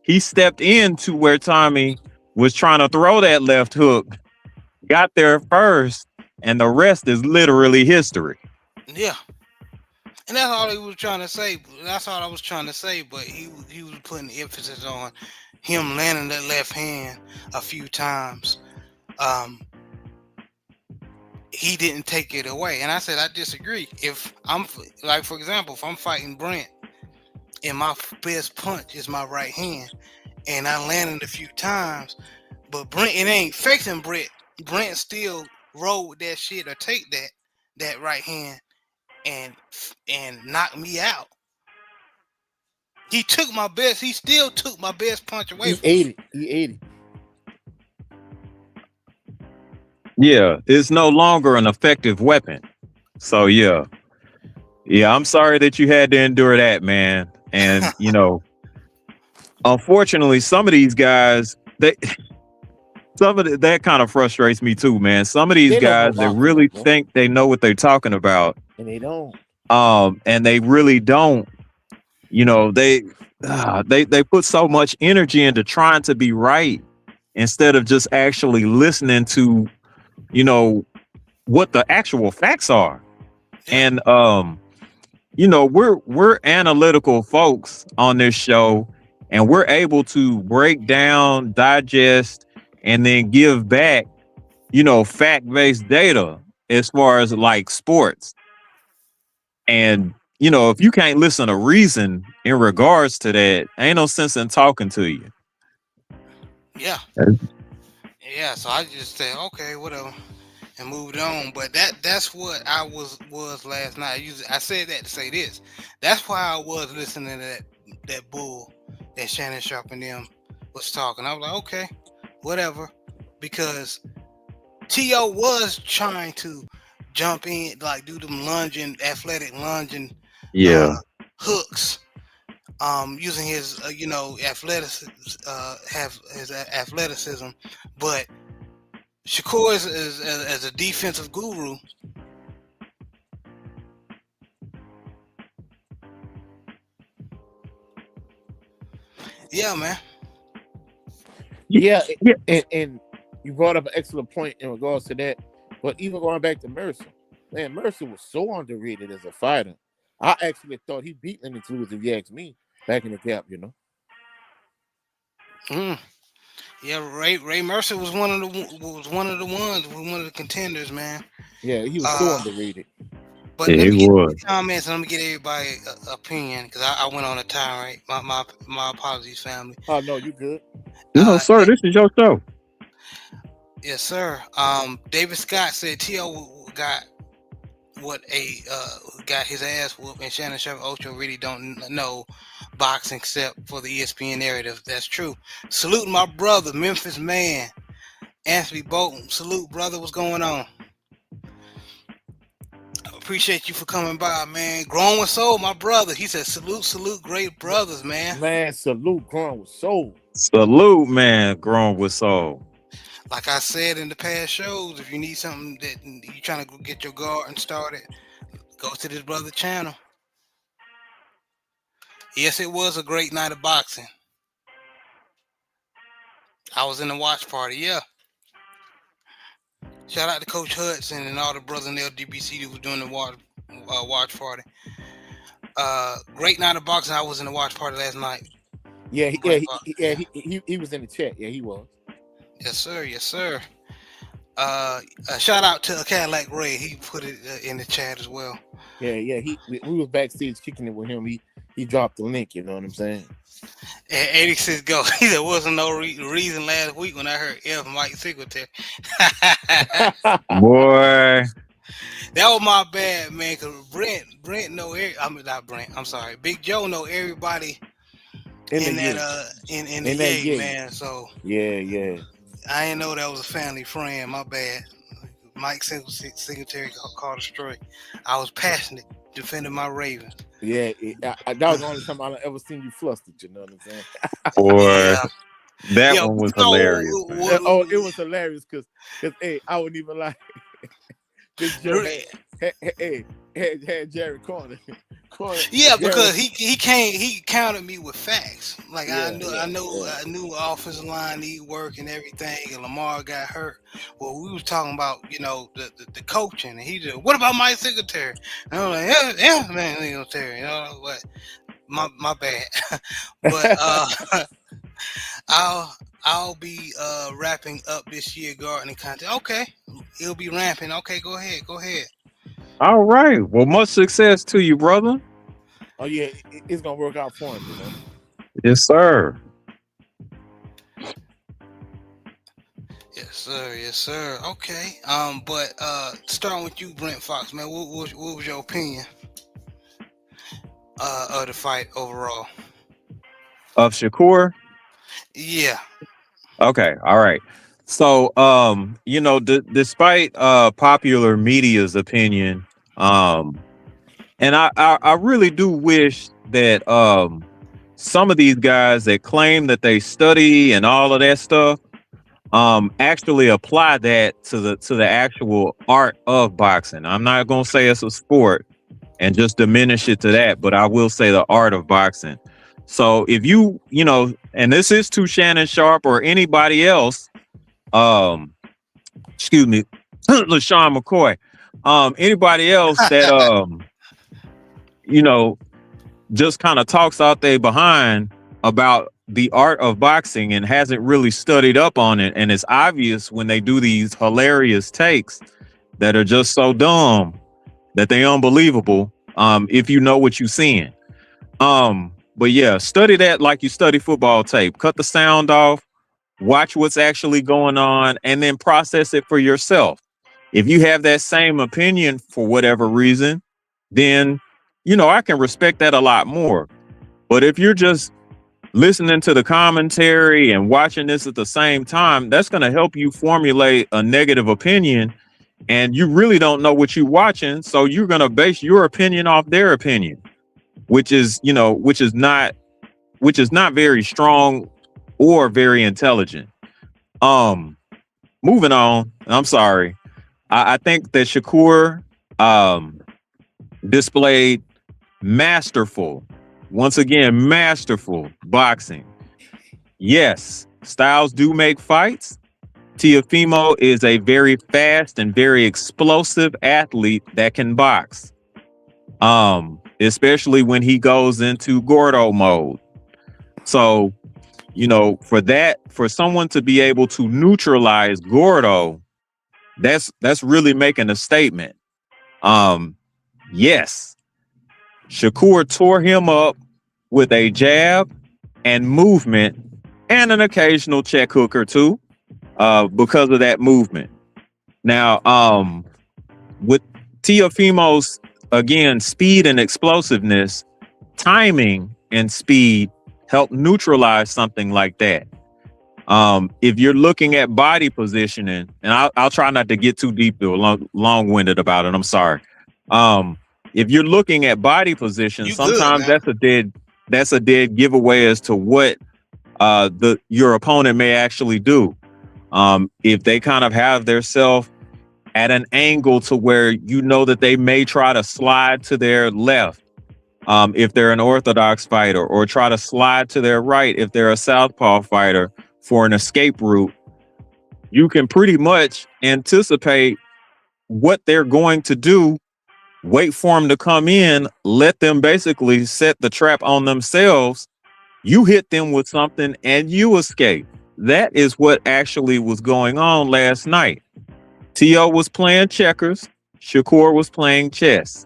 he stepped into where Tommy was trying to throw that left hook, got there first, and the rest is literally history. Yeah. And that's all he was trying to say. That's all I was trying to say, but he was putting emphasis on him landing that left hand a few times. He didn't take it away. And I said, I disagree. If I'm, like, for example, if I'm fighting Brent and my best punch is my right hand and I landed a few times, but Brent, it ain't affecting Brent. Brent still roll with that shit or take that right hand and knock me out. He still took my best punch away from me. He ate it. Yeah, it's no longer an effective weapon. So yeah, I'm sorry that you had to endure that, man. And unfortunately, some of these guys, that kind of frustrates me too, man. Some of these guys, they really think they know what they're talking about, and they don't. And they really don't. They put so much energy into trying to be right instead of just actually listening to, what the actual facts are. And we're analytical folks on this show, and we're able to break down, digest, and then give back, fact-based data as far as like sports. And, if you can't listen to reason in regards to that, ain't no sense in talking to you. Yeah. Yeah. So I just said, okay, whatever, and moved on. But that's what I was last night. I said that to say this. That's why I was listening to that bull that Shannon Sharp and them was talking. I was like, okay, whatever, because T.O. was trying to jump in, like do them athletic lunging Yeah. hooks, using his athleticism, but Shakur is as a defensive guru. Yeah, man. Yeah, and you brought up an excellent point in regards to that. But even going back to Mercer, man, Mercer was so underrated as a fighter. I actually thought he beat Lennox Lewis, if you ask me, back in the gap, Yeah, Ray Mercer was one of the contenders, man. Yeah, he was so underrated. But Yeah, let me he get was. the comments and let me get everybody's opinion, because I went on a tirade. My apologies, family. Oh no, you good? Sir, this is your show. Yes, sir. David Scott said T.O. got got his ass whooped, and Shannon Sharp Ultra really don't know boxing except for the ESPN narrative. That's true. Salute my brother, Memphis man, Anthony Bolton. Salute, brother. What's going on? Appreciate you for coming by, man. Grown with Soul, my brother. He said, salute, great brothers, man. Man, salute, Grown with Soul. Salute, man, Grown with Soul. Like I said in the past shows, if you need something that you're trying to get your garden started, go to this brother channel. Yes, it was a great night of boxing. I was in the watch party, yeah. Shout out to Coach Hudson and all the brothers in the LDBC who was doing the watch party. Great night of boxing. I was in the watch party last night. Yeah, he was in the chat. Yeah, he was. Yes, sir. Shout out to Cadillac Ray. He put it in the chat as well. Yeah. We was backstage kicking it with him. He dropped the link. You know what I'm saying? And 86 go. He said, wasn't no reason last week when I heard F Mike Singletary. Boy. That was my bad, man. Cause Brent know not Brent. I'm sorry. Big Joe know everybody in the gig, man. So yeah. I didn't know that was a family friend. My bad. Mike Singletary called a straight. I was passionate defending my Ravens. Yeah, that was the only time I ever seen you flustered. You know what I'm saying? Boy, that one was hilarious. It was hilarious because hey, I wouldn't even lie. This joke had Jerry Corner. Yeah, because he countered me with facts. Like I knew offensive line need work and everything, and Lamar got hurt. Well, we was talking about the coaching, and he said, "What about Mike Singletary?" And I was like, "Yeah, man, Singletary." But my bad. But I'll be wrapping up this year gardening content. Okay, he'll be ramping. Okay, go ahead. All right. Well, much success to you, brother. Oh yeah, it's gonna work out for him, Yes, sir. Yes, sir. Okay. But starting with you, Brent Fox, man, what was your opinion of the fight overall? Of Shakur? Yeah. Okay. All right. So, despite popular media's opinion, and I really do wish that some of these guys that claim that they study and all of that stuff actually apply that to the actual art of boxing. I'm not gonna say it's a sport and just diminish it to that, but I will say the art of boxing. So if you and this is to Shannon Sharp or anybody else, excuse me, LaShawn McCoy, anybody else that just kind of talks out there behind about the art of boxing and hasn't really studied up on it, and it's obvious when they do these hilarious takes that are just so dumb that they unbelievable. If you know what you're seeing. But yeah, study that like you study football tape. Cut the sound off, watch what's actually going on, and then process it for yourself. If you have that same opinion for whatever reason, then I can respect that a lot more. But if you're just listening to the commentary and watching this at the same time, that's going to help you formulate a negative opinion, and you really don't know what you're watching, so you're going to base your opinion off their opinion, which is not very strong or very intelligent. Moving on. I'm sorry. I think that Shakur displayed masterful boxing. Yes, styles do make fights. Teofimo is a very fast and very explosive athlete that can box. Especially when he goes into Gordo mode. So, for someone to be able to neutralize Gordo, that's really making a statement. Yes, Shakur tore him up with a jab and movement and an occasional check hook or two because of that movement. Now, with Teofimo's, again, speed and explosiveness, timing and speed help neutralize something like that. If you're looking at body positioning, and I'll try not to get too deep or long-winded about it. I'm sorry. If you're looking at body position, sometimes that's a dead giveaway as to what your opponent may actually do. If they kind of have their self at an angle to where that they may try to slide to their left, if they're an orthodox fighter, or try to slide to their right if they're a southpaw fighter for an escape route, you can pretty much anticipate what they're going to do, wait for them to come in, let them basically set the trap on themselves. You hit them with something and you escape. That is what actually was going on last night. Tio was playing checkers. Shakur was playing chess.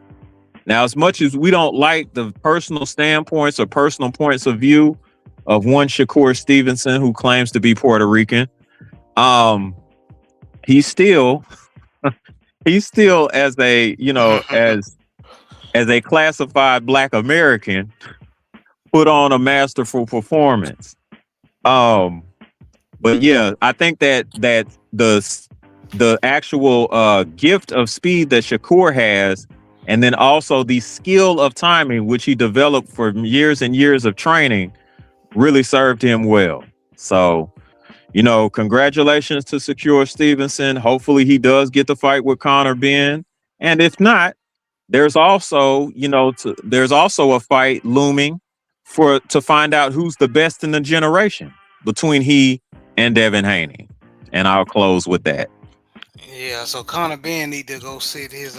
Now, as much as we don't like the personal standpoints or personal points of view of one Shakur Stevenson who claims to be Puerto Rican, he's still as a as a classified Black American put on a masterful performance. But yeah, I think that the actual gift of speed that Shakur has, and then also the skill of timing, which he developed for years and years of training, really served him well. So, congratulations to Shakur Stevenson. Hopefully he does get the fight with Conor Ben. And if not, there's also a fight looming to find out who's the best in the generation between he and Devin Haney. And I'll close with that. Yeah, so Conor Ben need to go sit his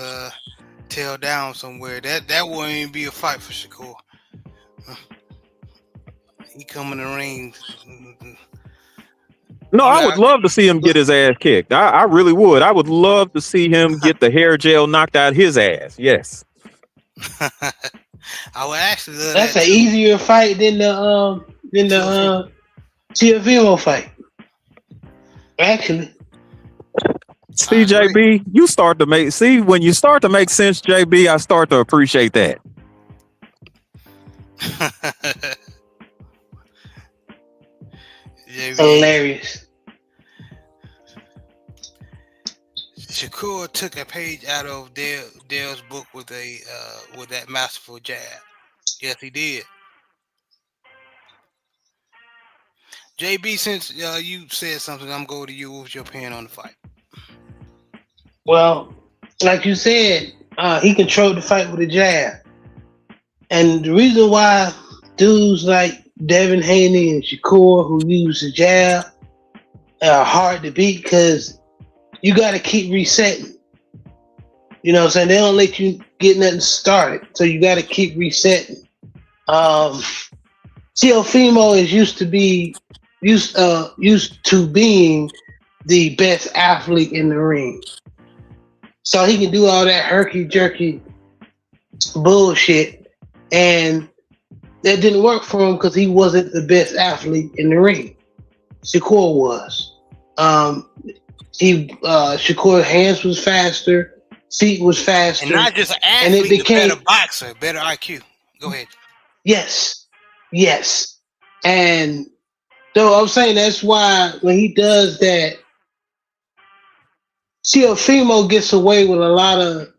tail down somewhere. That wouldn't even be a fight for Shakur. He come in the ring. No, I would love to see him get his ass kicked. I really would. I would love to see him get the hair gel knocked out his ass. Yes. I would actually love That's that an easier fight than the Teofimo fight. Actually. See, JB, when you start to make sense, JB, I start to appreciate that. Hilarious. Shakur took a page out of Dale's book with that masterful jab. Yes, he did. JB, since you said something, I'm going to you. What was your opinion on the fight? Well, like you said, he controlled the fight with a jab. And the reason why dudes like Devin Haney and Shakur who use the jab are hard to beat, because you got to keep resetting. You know what I'm saying? They don't let you get nothing started, so you got to keep resetting. Teofimo is used to being the best athlete in the ring. So he can do all that herky jerky bullshit, and that didn't work for him because he wasn't the best athlete in the ring. Shakur was. Shakur's hands was faster, feet was faster, and not just an athlete, and it became a better boxer, better IQ. Go ahead. Yes, and so I'm saying that's why when he does that, Teofimo gets away with a lot of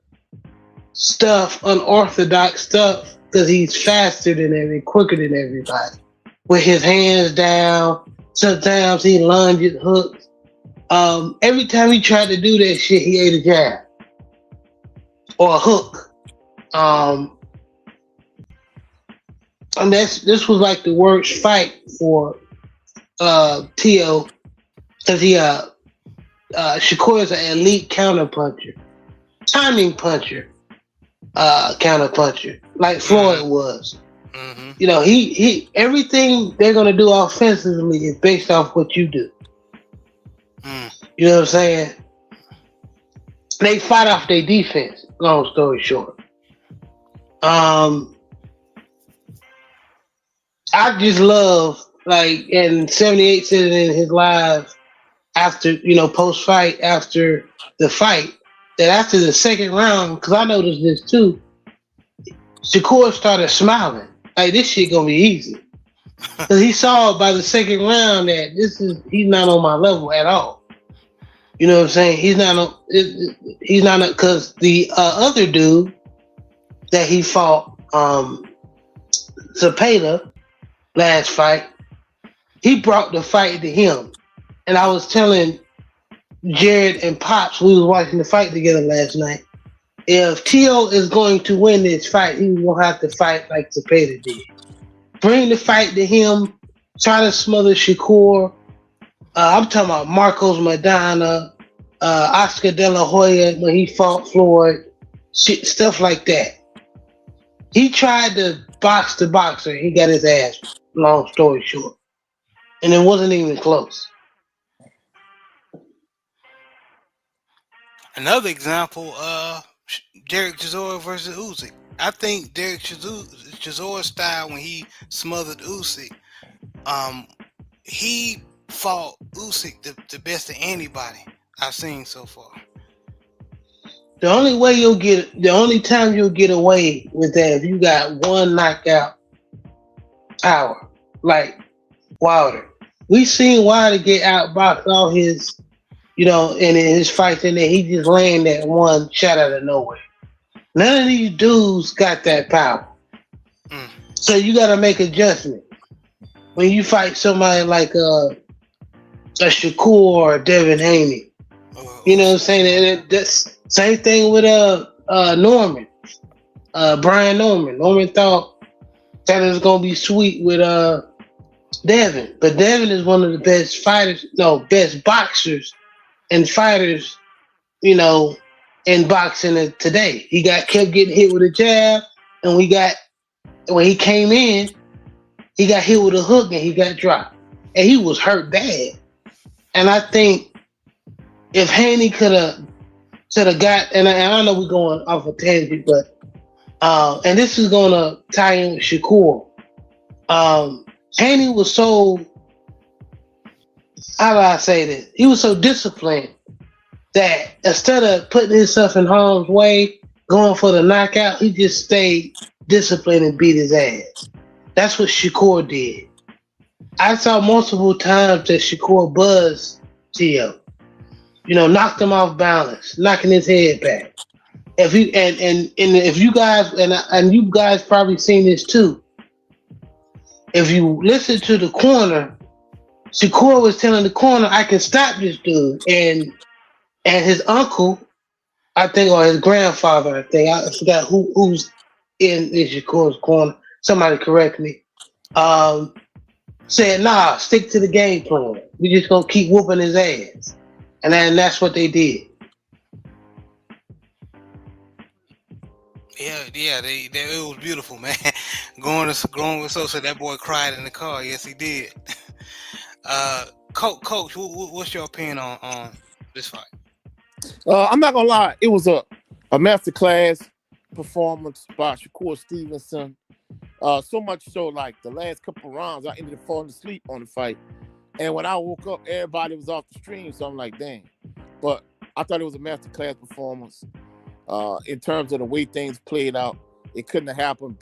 stuff, unorthodox stuff, because he's faster than quicker than everybody. With his hands down, sometimes he lunges, hooks. Every time he tried to do that shit, he ate a jab or a hook. And this was like the worst fight for Teo, because Shakur is an elite counterpuncher, timing puncher, counterpuncher, like Floyd was. Mm-hmm. You know, he everything they're gonna do offensively is based off what you do. You know what I'm saying? They fight off their defense. Long story short, I just love, like, and 78 said it in his live after, post fight, after the fight, that after the second round, because I noticed this too, Shakur started smiling. Like, this shit gonna be easy. Because he saw by the second round that he's not on my level at all. You know what I'm saying? He's not, because the other dude that he fought, Zepeda, last fight, he brought the fight to him. And I was telling Jared and Pops, we was watching the fight together last night, if Teo is going to win this fight, he will have to fight like Zepeda did. Bring the fight to him, try to smother Shakur. I'm talking about Marcos Maidana, Oscar De La Hoya when he fought Floyd, shit, stuff like that. He tried to box the boxer. He got his ass, long story short. And it wasn't even close. Another example, Derek Chisora versus Usyk. I think Derek Chisora's style when he smothered Usyk, he fought Usyk the best of anybody I've seen so far. The only time you'll get away with that if you got one knockout power, like Wilder. We seen Wilder get outboxed all his, in his fights, and then he just laying that one shot out of nowhere. None of these dudes got that power. So you got to make adjustments. When you fight somebody like a Shakur or Devin Haney, you know what I'm saying? And that's same thing with Norman, Brian Norman. Norman thought that it was gonna be sweet with Devin, but Devin is one of the best best boxers and fighters, in boxing today. He kept getting hit with a jab, and when he came in, he got hit with a hook and he got dropped, and he was hurt bad. And I think if Haney could have got, and I know we're going off a tangent, but and this is gonna tie in with Shakur. Haney was so, how do I say this? He was so disciplined that instead of putting himself in harm's way, going for the knockout, he just stayed disciplined and beat his ass. That's what Shakur did. I saw multiple times that Shakur buzzed Teo, knocked him off balance, knocking his head back. If you if you guys and you guys probably seen this too. If you listen to the corner, Shakur was telling the corner, "I can stop this dude," and his uncle, I think, or his grandfather, I think, I forgot who's in Shakur's corner. Somebody correct me. Said, "Nah, stick to the game plan. We just gonna keep whooping his ass," and then that's what they did. Yeah, it was beautiful, man. Going with so that boy cried in the car. Yes, he did. Coach, what's your opinion on this fight? I'm not gonna lie, it was a masterclass performance by Shakur Stevenson. So much so, like the last couple of rounds, I ended up falling asleep on the fight. And when I woke up, everybody was off the stream. So I'm like, dang. But I thought it was a masterclass performance. In terms of the way things played out, it couldn't have happened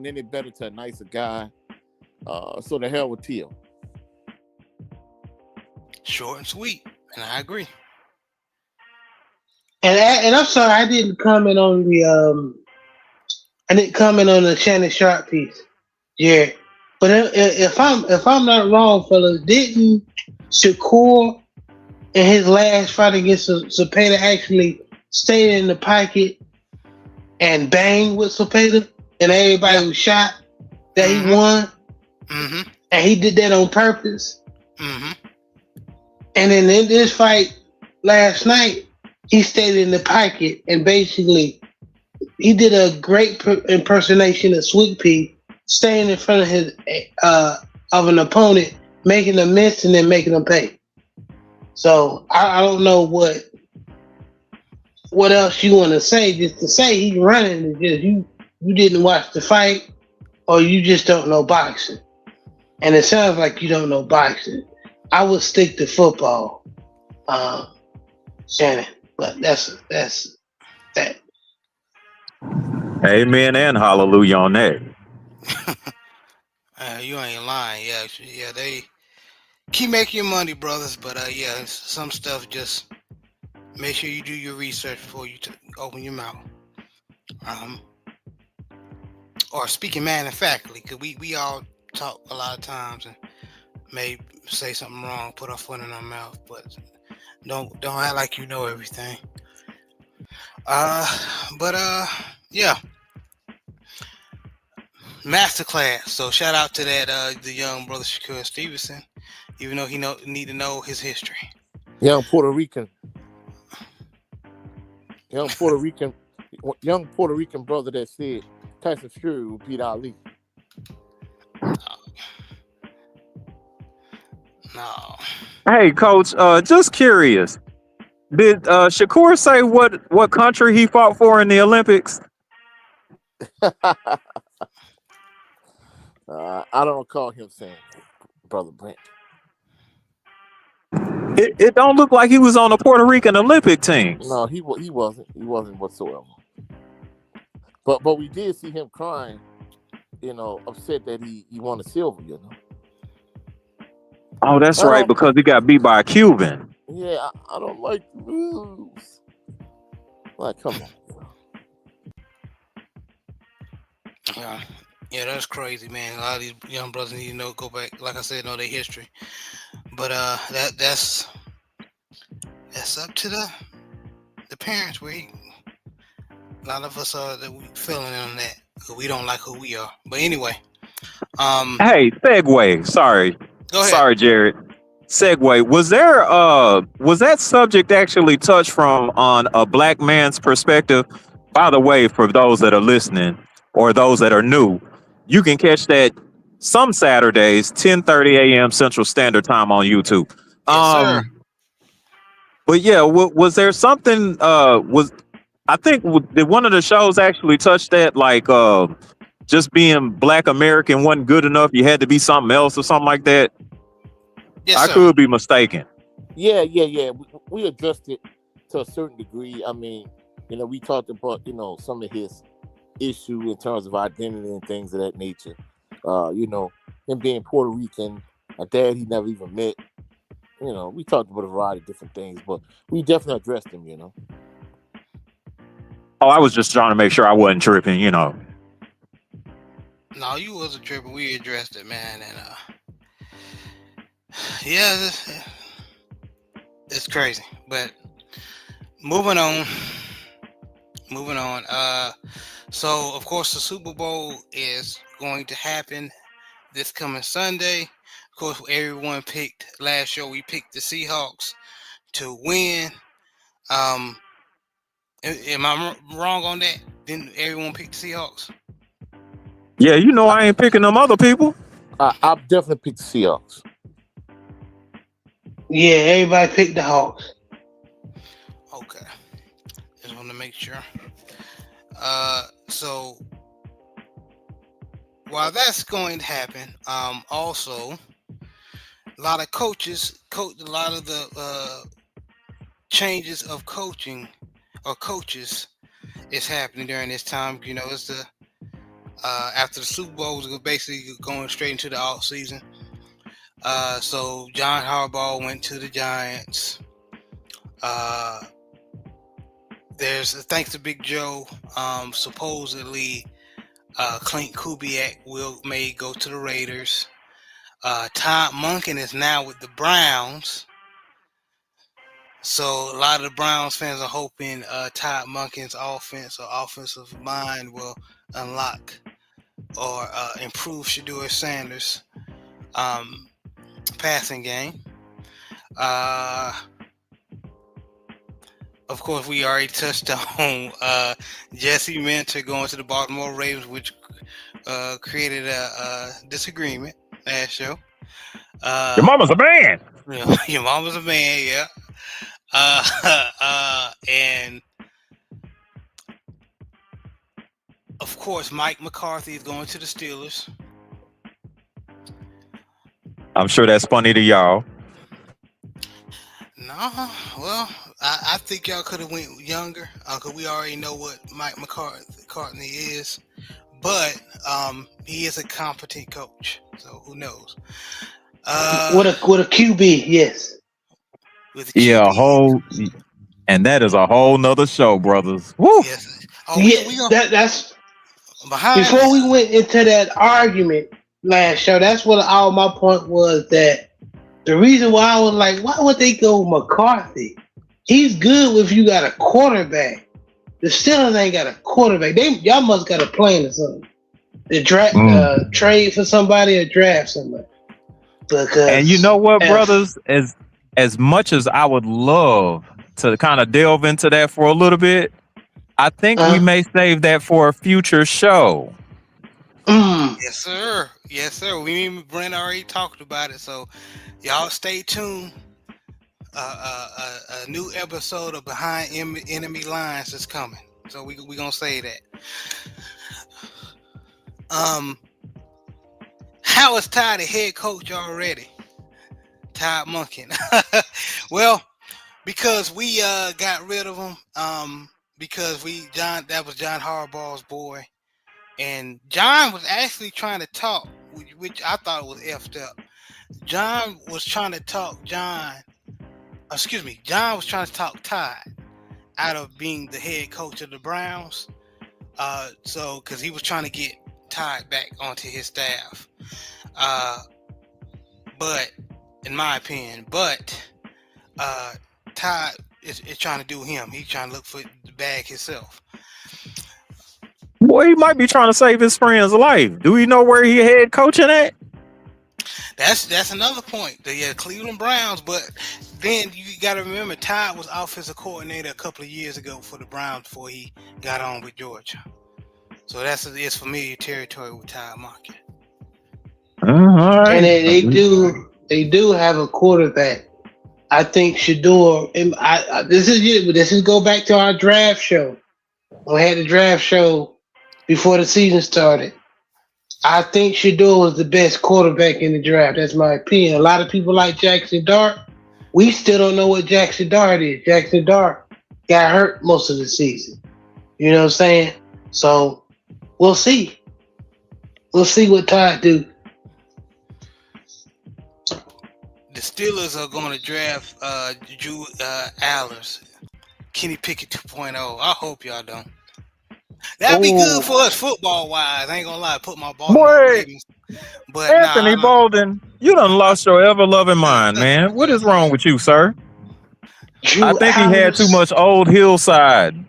any better to a nicer guy. So the hell with Teo. Short and sweet, and I agree. And I'm sorry, I didn't comment on the Shannon Sharp piece. Yeah, but if I'm not wrong, fellas, didn't Shakur in his last fight against Cepeda actually stayed in the pocket and banged with Cepeda, and everybody was shot that he won, and he did that on purpose. And then in this fight last night, he stayed in the pocket and basically he did a great impersonation of Sweet Pea, staying in front of his of an opponent, making them miss and then making them pay. So I don't know what else you want to say. Just to say he's running is just you didn't watch the fight or you just don't know boxing. And it sounds like you don't know boxing. I would stick to football, Shannon. But that's that. Amen and hallelujah on that. You ain't lying. Yeah, they keep making your money, brothers. But yeah, some stuff just make sure you do your research before you open your mouth. Or speaking manufactually, because we all talk a lot of times and may say something wrong, put our foot in our mouth, but don't act like you know everything. Yeah, masterclass. So shout out to that the young brother Shakur Stevenson, even though he need to know his history. Young Puerto Rican brother that said Tyson Fury would beat Ali. No. Hey, Coach, just curious. Did Shakur say what country he fought for in the Olympics? I don't recall him saying, Brother Brent. It don't look like he was on the Puerto Rican Olympic team. No, he wasn't. He wasn't whatsoever. But we did see him crying, upset that he won a silver, Oh, that's right, because he got beat by a Cuban. Yeah, I don't like the moves. Like, come on. Yeah, that's crazy, man. A lot of these young brothers need to go back, like I said, know their history. But that's up to the parents. A lot of us are that we feeling on that because we don't like who we are. But anyway, hey, segue. Sorry, go ahead. Sorry, Jared. Segue. Was that subject actually touched from on a black man's perspective? By the way, for those that are listening or those that are new, you can catch that some Saturdays, 10:30 a.m. Central Standard Time on YouTube. Yes, sir. But yeah, was there something? Did one of the shows actually touch that? Like, just being Black American wasn't good enough. You had to be something else or something like that. Yes, I sir. could be mistaken. Yeah. We addressed it to a certain degree. I mean, we talked about, some of his issue in terms of identity and things of that nature. Him being Puerto Rican, a dad he never even met. We talked about a variety of different things, but we definitely addressed him, Oh, I was just trying to make sure I wasn't tripping, No, you wasn't tripping. We addressed it, man, and yeah, it's crazy. But moving on. So of course the Super Bowl is going to happen this coming Sunday. Of course, everyone picked last show. We picked the Seahawks to win. Am I wrong on that? Didn't everyone pick the Seahawks? Yeah, you know I ain't picking them other people. I definitely picked the Seahawks. Yeah, everybody picked the Hawks. Okay, just want to make sure. So while that's going to happen, also a lot of coaches, a lot of the changes of coaching or coaches is happening during this time. You know, it's the after the Super Bowl was basically going straight into the off season. So John Harbaugh went to the Giants. There's thanks to Big Joe. Supposedly, Clint Kubiak may go to the Raiders. Todd Monken is now with the Browns. So a lot of the Browns fans are hoping Todd Monken's offense or offensive mind will unlock or improve Shadur Sanders' passing game. Of course, we already touched on Jesse Minter going to the Baltimore Ravens, which created a disagreement last show. Your mama's a man. Your mama's a man, yeah. And of course, Mike McCarthy is going to the Steelers. I'm sure that's funny to y'all. No, well, I think y'all could have went younger because we already know what Mike McCarthy is, but he is a competent coach, so who knows? With a QB, yes. With Yeah, QB, and that is a whole nother show, brothers. Woo! yes. That's behind before we went into that argument last show. That's what all my point was. That the reason why I was like, why would they go McCarthy? He's good if you got a quarterback. The Steelers ain't got a quarterback. Y'all must got a plan or something. The trade for somebody or draft somebody. Because and you know what, brothers, as much as I would love to kind of delve into that for a little bit, I think we may save that for a future show. Yes, sir. Yes, sir. Me and Brent already talked about it, so y'all stay tuned. A new episode of Behind Enemy Lines is coming, so we gonna say that. How is Todd a head coach already? Todd Monken. Well, because we got rid of him. Because that was John Harbaugh's boy, and John was actually trying to talk, which I thought was effed up. John was trying to talk John was trying to talk Todd out of being the head coach of the Browns. So because he was trying to get Todd back onto his staff. But in my opinion, Todd is trying to do him. He's trying to look for the bag himself. Boy, he might be trying to save his friend's life. Do we know where he head coaching at? That's another point. The Cleveland Browns, but then you got to remember Todd was offensive coordinator a couple of years ago for the Browns before he got on with Georgia. So it's familiar territory with Todd Monken. Right. And they do have a quarterback. I think Shadur. This is go back to our draft show. We had the draft show before the season started. I think Shadur was the best quarterback in the draft. That's my opinion. A lot of people like Jackson Dart. We still don't know what Jackson Dart is. Jackson Dart got hurt most of the season. You know what I'm saying? So we'll see. We'll see what Todd do. The Steelers are going to draft Drew Allers, Kenny Pickett 2.0. I hope y'all don't. That'd be good for us football wise. I ain't gonna lie, put my ball in Ravens. But Anthony Bolden, you done lost your ever loving mind, man. What is wrong with you, sir? I think he had too much old hillside.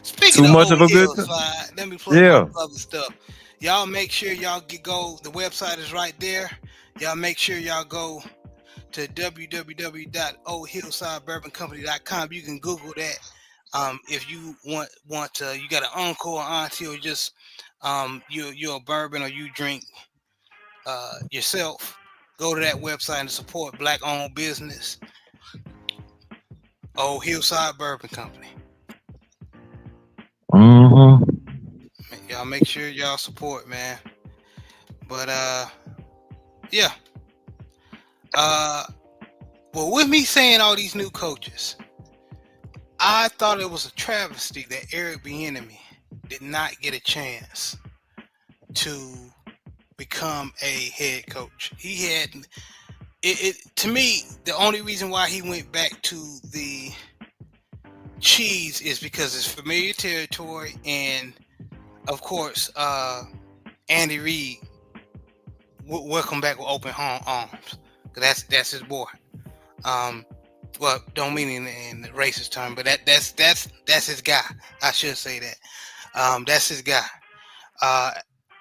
Speaking of old hillside, let me plug my other stuff. Y'all make sure y'all go. The website is right there. Y'all make sure y'all go to www.oldhillsidebourboncompany.com. You can Google that. If you want to, you got an uncle or auntie or just you're a bourbon or you drink yourself, go to that website and support black-owned business. Old Hillside Bourbon Company. Mm-hmm. Y'all make sure y'all support, man. But yeah. Well, with me saying all these new coaches, I thought it was a travesty that Eric Bieniemy did not get a chance to become a head coach. He had it to me, the only reason why he went back to the Chiefs is because it's familiar territory, and of course, Andy Reid welcome back with open arms. That's his boy. Well, don't mean in the racist term, but that's his guy. I should say that. That's his guy.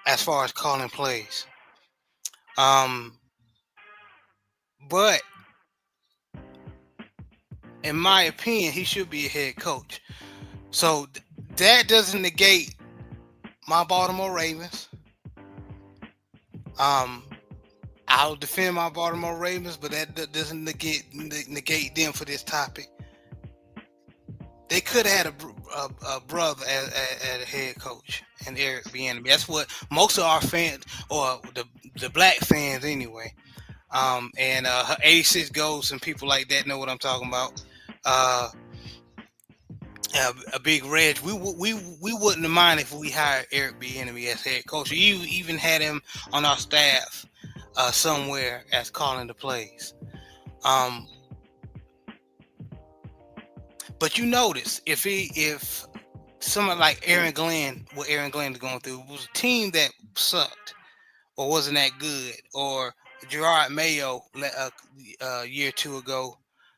As far as calling plays. But in my opinion, he should be a head coach. So that doesn't negate my Baltimore Ravens. I'll defend my Baltimore Ravens, but that doesn't negate them for this topic. They could have had a brother as a head coach, and Eric Bieniemy. That's what most of our fans, or the black fans anyway, and 86 Goals and people like that know what I'm talking about. A big Reg, we wouldn't have mind if we hired Eric Bieniemy as head coach. You even had him on our staff somewhere as calling the plays. But you notice if someone like Aaron Glenn, what Aaron Glenn is going through, was a team that sucked or wasn't that good, or Gerard Mayo a year or two ago,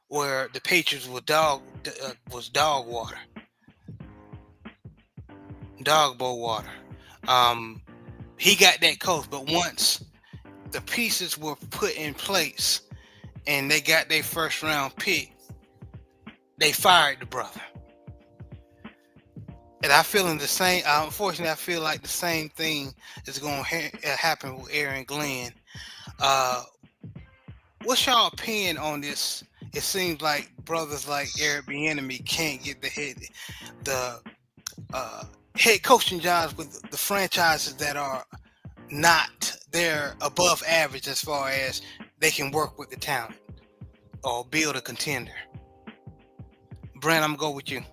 where the Patriots were dog water, dog bowl water. He got that coach, but once the pieces were put in place and they got their first round pick, they fired the brother. And I feel in the same. Unfortunately, I feel like the same thing is going to happen with Aaron Glenn. What's y'all opinion on this? It seems like brothers like Eric Bieniemy can't get the head coaching jobs with the franchises that are not, they're above average as far as they can work with the talent or build a contender. Brent, I'm gonna go with you.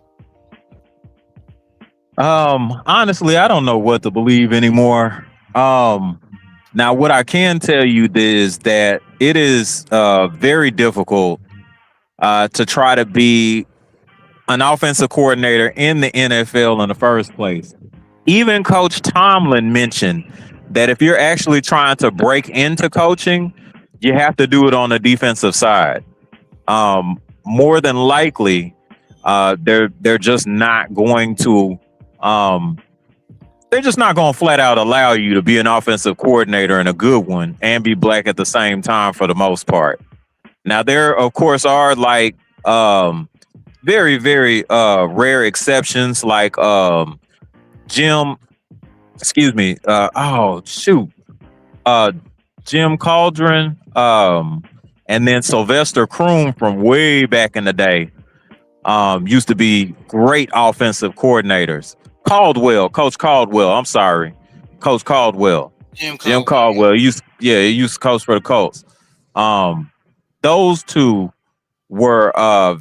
Honestly, I don't know what to believe anymore. Now what I can tell you is that it is very difficult to try to be an offensive coordinator in the NFL in the first place. Even Coach Tomlin mentioned that if you're actually trying to break into coaching, you have to do it on the defensive side. More than likely, they're just not going to they're just not going to flat out allow you to be an offensive coordinator and a good one and be black at the same time for the most part. Now, there, of course, are like very, very rare exceptions like Jim, excuse me, Jim Caldron, and then Sylvester Croom from way back in the day used to be great offensive coordinators. Coach Caldwell, I'm sorry. Coach Caldwell. Jim Caldwell used to coach for the Colts. Those two were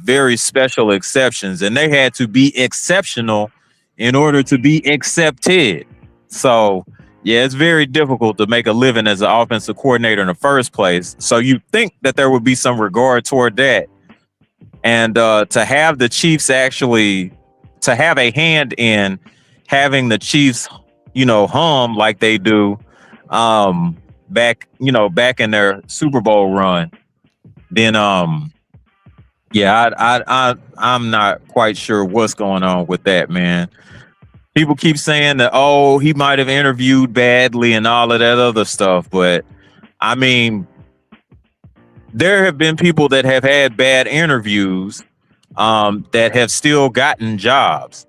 very special exceptions, and they had to be exceptional in order to be accepted. So, yeah, it's very difficult to make a living as an offensive coordinator in the first place. So you think that there would be some regard toward that. And to have the Chiefs to have a hand in having the Chiefs, hum like they do back in their Super Bowl run, then I'm not quite sure what's going on with that, man. People keep saying that, he might have interviewed badly and all of that other stuff, but I mean, there have been people that have had bad interviews that have still gotten jobs.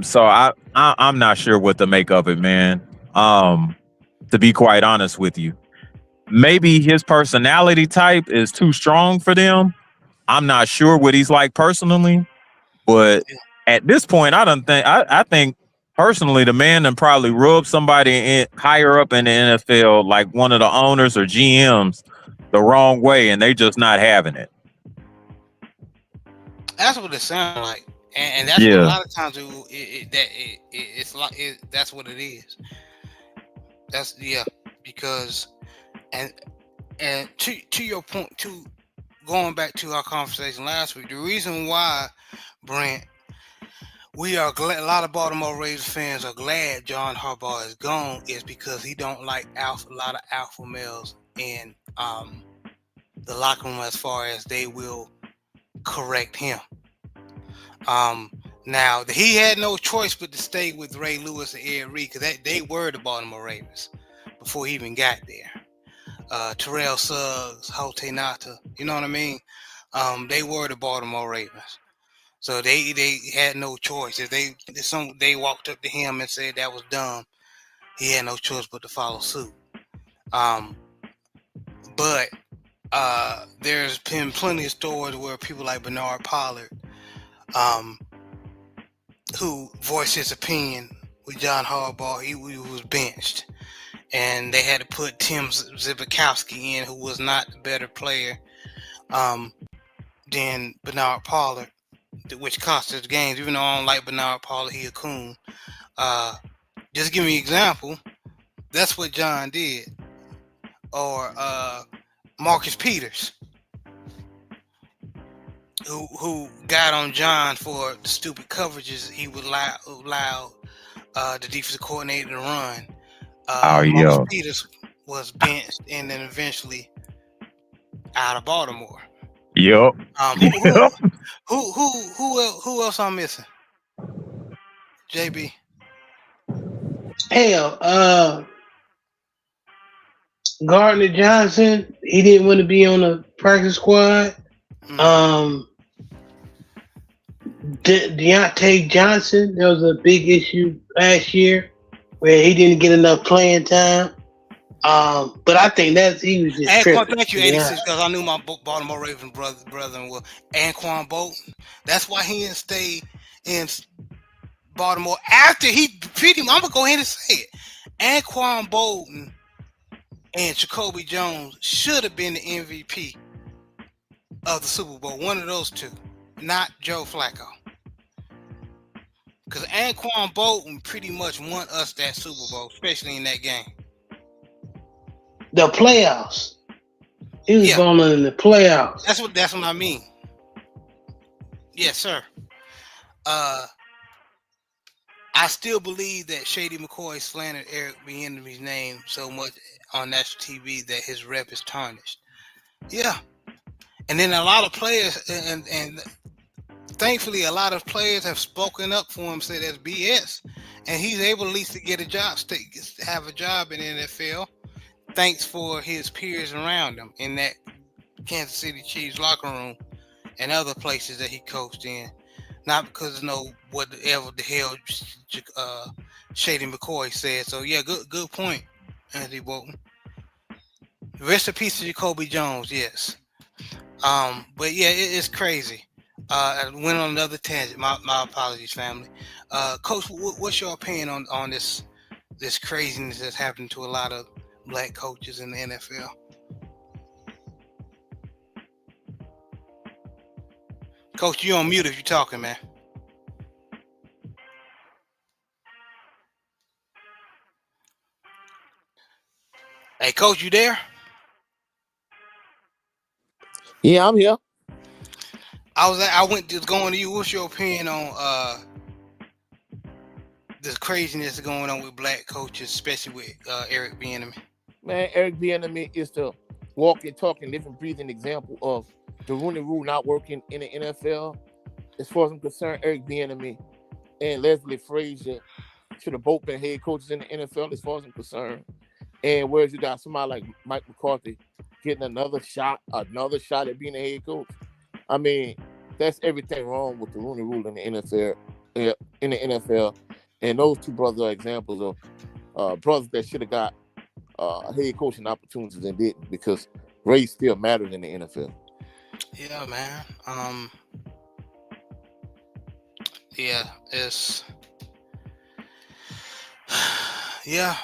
So I'm not sure what to make of it, man. To be quite honest with you, maybe his personality type is too strong for them. I'm not sure what he's like personally, but at this point, I think personally the man done probably rubbed somebody higher up in the NFL, like one of the owners or GMs, the wrong way, and they just not having it. That's what it sounds like, and that's what a Yeah. lot of times it's like that's what it is. That's because and to your point, to going back to our conversation last week, the reason why, Brent, we are glad, a lot of Baltimore Ravens fans are glad John Harbaugh is gone, is because he don't like a lot of alpha males in the locker room, as far as they will correct him. Now he had no choice but to stay with Ray Lewis and Ed Reed, because they were the Baltimore Ravens before he even got there. Terrell Suggs, Hote Nata, you know what I mean? They were the Baltimore Ravens, so they had no choice. If they walked up to him and said that was dumb, he had no choice but to follow suit. But there's been plenty of stories where people like Bernard Pollard, who voiced his opinion with John Harbaugh, he was benched, and they had to put Tim Zibikowski in, who was not the better player than Bernard Pollard, which cost us games. Even though I don't like Bernard Pollard, he a coon. Just give me an example. That's what John did. Or Marcus Peters, who got on John for the stupid coverages he would allow the defensive coordinator to run. Marcus Peters was benched and then eventually out of Baltimore. Yep. Who else I'm missing? JB. Hell, Gardner Johnson, he didn't want to be on the practice squad. Deontay Johnson, there was a big issue last year where he didn't get enough playing time. But I think he was just tripping. Thank you, 86, because I knew my Baltimore Ravens brother was Anquan Bolton. That's why he didn't stay in Baltimore after he pretty much, I'm going to go ahead and say it. Anquan Bolton and Jacoby Jones should have been the MVP of the Super Bowl. One of those two, not Joe Flacco. Because Anquan Bolton pretty much won us that Super Bowl, especially in that game. The playoffs. He was going in the playoffs. That's what I mean. Yes, sir. I still believe that Shady McCoy slandered Eric Bieniemy's name so much on national TV that his rep is tarnished. Yeah. And then a lot of players, and thankfully a lot of players have spoken up for him, said that's BS. And he's able at least to get a job, have a job in the NFL, thanks for his peers around him in that Kansas City Chiefs locker room and other places that he coached in. Not because whatever the hell Shady McCoy said. So yeah, good point, Anthony Bolton. Rest in peace to Jacoby Jones, yes. But yeah, it's crazy. I went on another tangent. My apologies, family. Coach, what's your opinion on this craziness that's happening to a lot of black coaches in the NFL? Coach, you on mute if you're talking, man. Hey, Coach, you there? Yeah, I'm here. I went just going to you. What's your opinion on this craziness going on with black coaches, especially with Eric Bieniemy? Man, Eric Bieniemy is the walking, talking, living, breathing example of the Rooney Rule not working in the NFL. As far as I'm concerned, Eric Bieniemy and Leslie Frazier should have both been head coaches in the NFL, as far as I'm concerned. And whereas you got somebody like Mike McCarthy getting another shot at being a head coach. I mean, that's everything wrong with the Rooney Rule in the NFL. in the NFL, and those two brothers are examples of brothers that should have got head coaching opportunities and didn't, because race still matters in the NFL. Yeah, man. Yeah, it's yeah.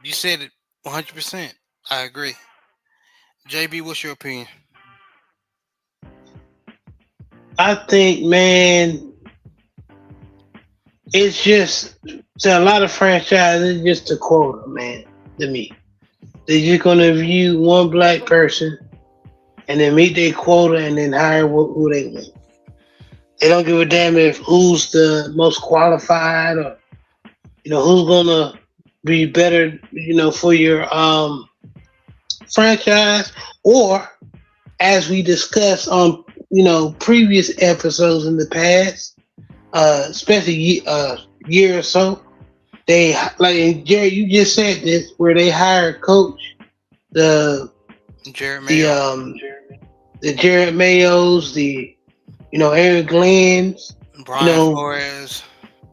You said it 100%. I agree. JB, what's your opinion? I think, man, it's just to a lot of franchises, it's just a quota, man. To me, they're just gonna view one black person and then meet their quota and then hire who they want. They don't give a damn if who's the most qualified or who's gonna be better, for your franchise, or as we discussed on previous episodes in the past, especially year or so, they like Jerry. You just said this where they hired coach Jared Mayo, the Jared Mayos, the Eric Glenn's, Brian Flores.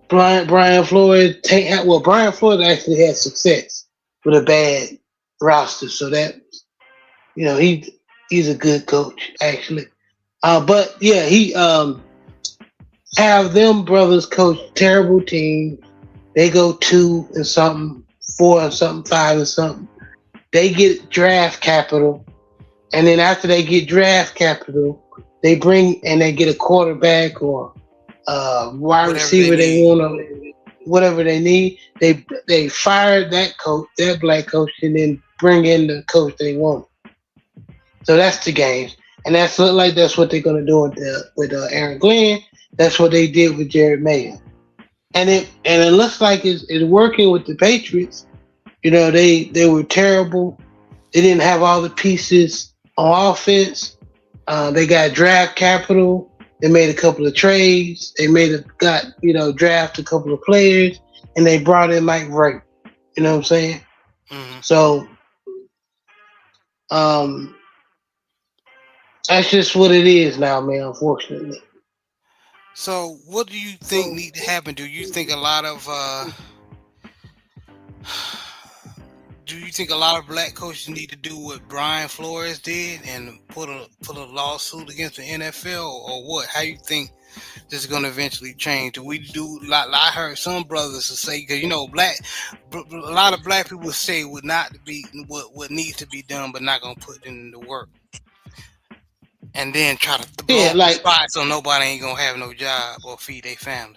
Brian Flores. Brian Flores actually had success with a bad roster, so that he's a good coach actually. But yeah, he have them brothers coach terrible teams. They go 2 and something, 4 and something, 5 and something. They get draft capital, and then after they get draft capital, they bring and they get a quarterback or wide receiver they want, or whatever they need. They fire that coach, that black coach, and then bring in the coach they want. So that's the games, and that's look like that's what they're gonna do with Aaron Glenn. That's what they did with Jared Mayo, and it looks like it's working with the Patriots. They were terrible. They didn't have all the pieces on offense. They got draft capital. They made a couple of trades. They draft a couple of players, and they brought in Mike Wright. You know what I'm saying? Mm-hmm. So, that's just what it is now, man. Unfortunately. So, what do you think need to happen? Do you think a lot of black coaches need to do what Brian Flores did and put a lawsuit against the NFL, or what? How you think this is going to eventually change? Do we do like I heard some brothers say, because a lot of black people say would not be what needs to be done, but not going to put in the work, and then try to blow up the spot so nobody ain't gonna have no job or feed their family.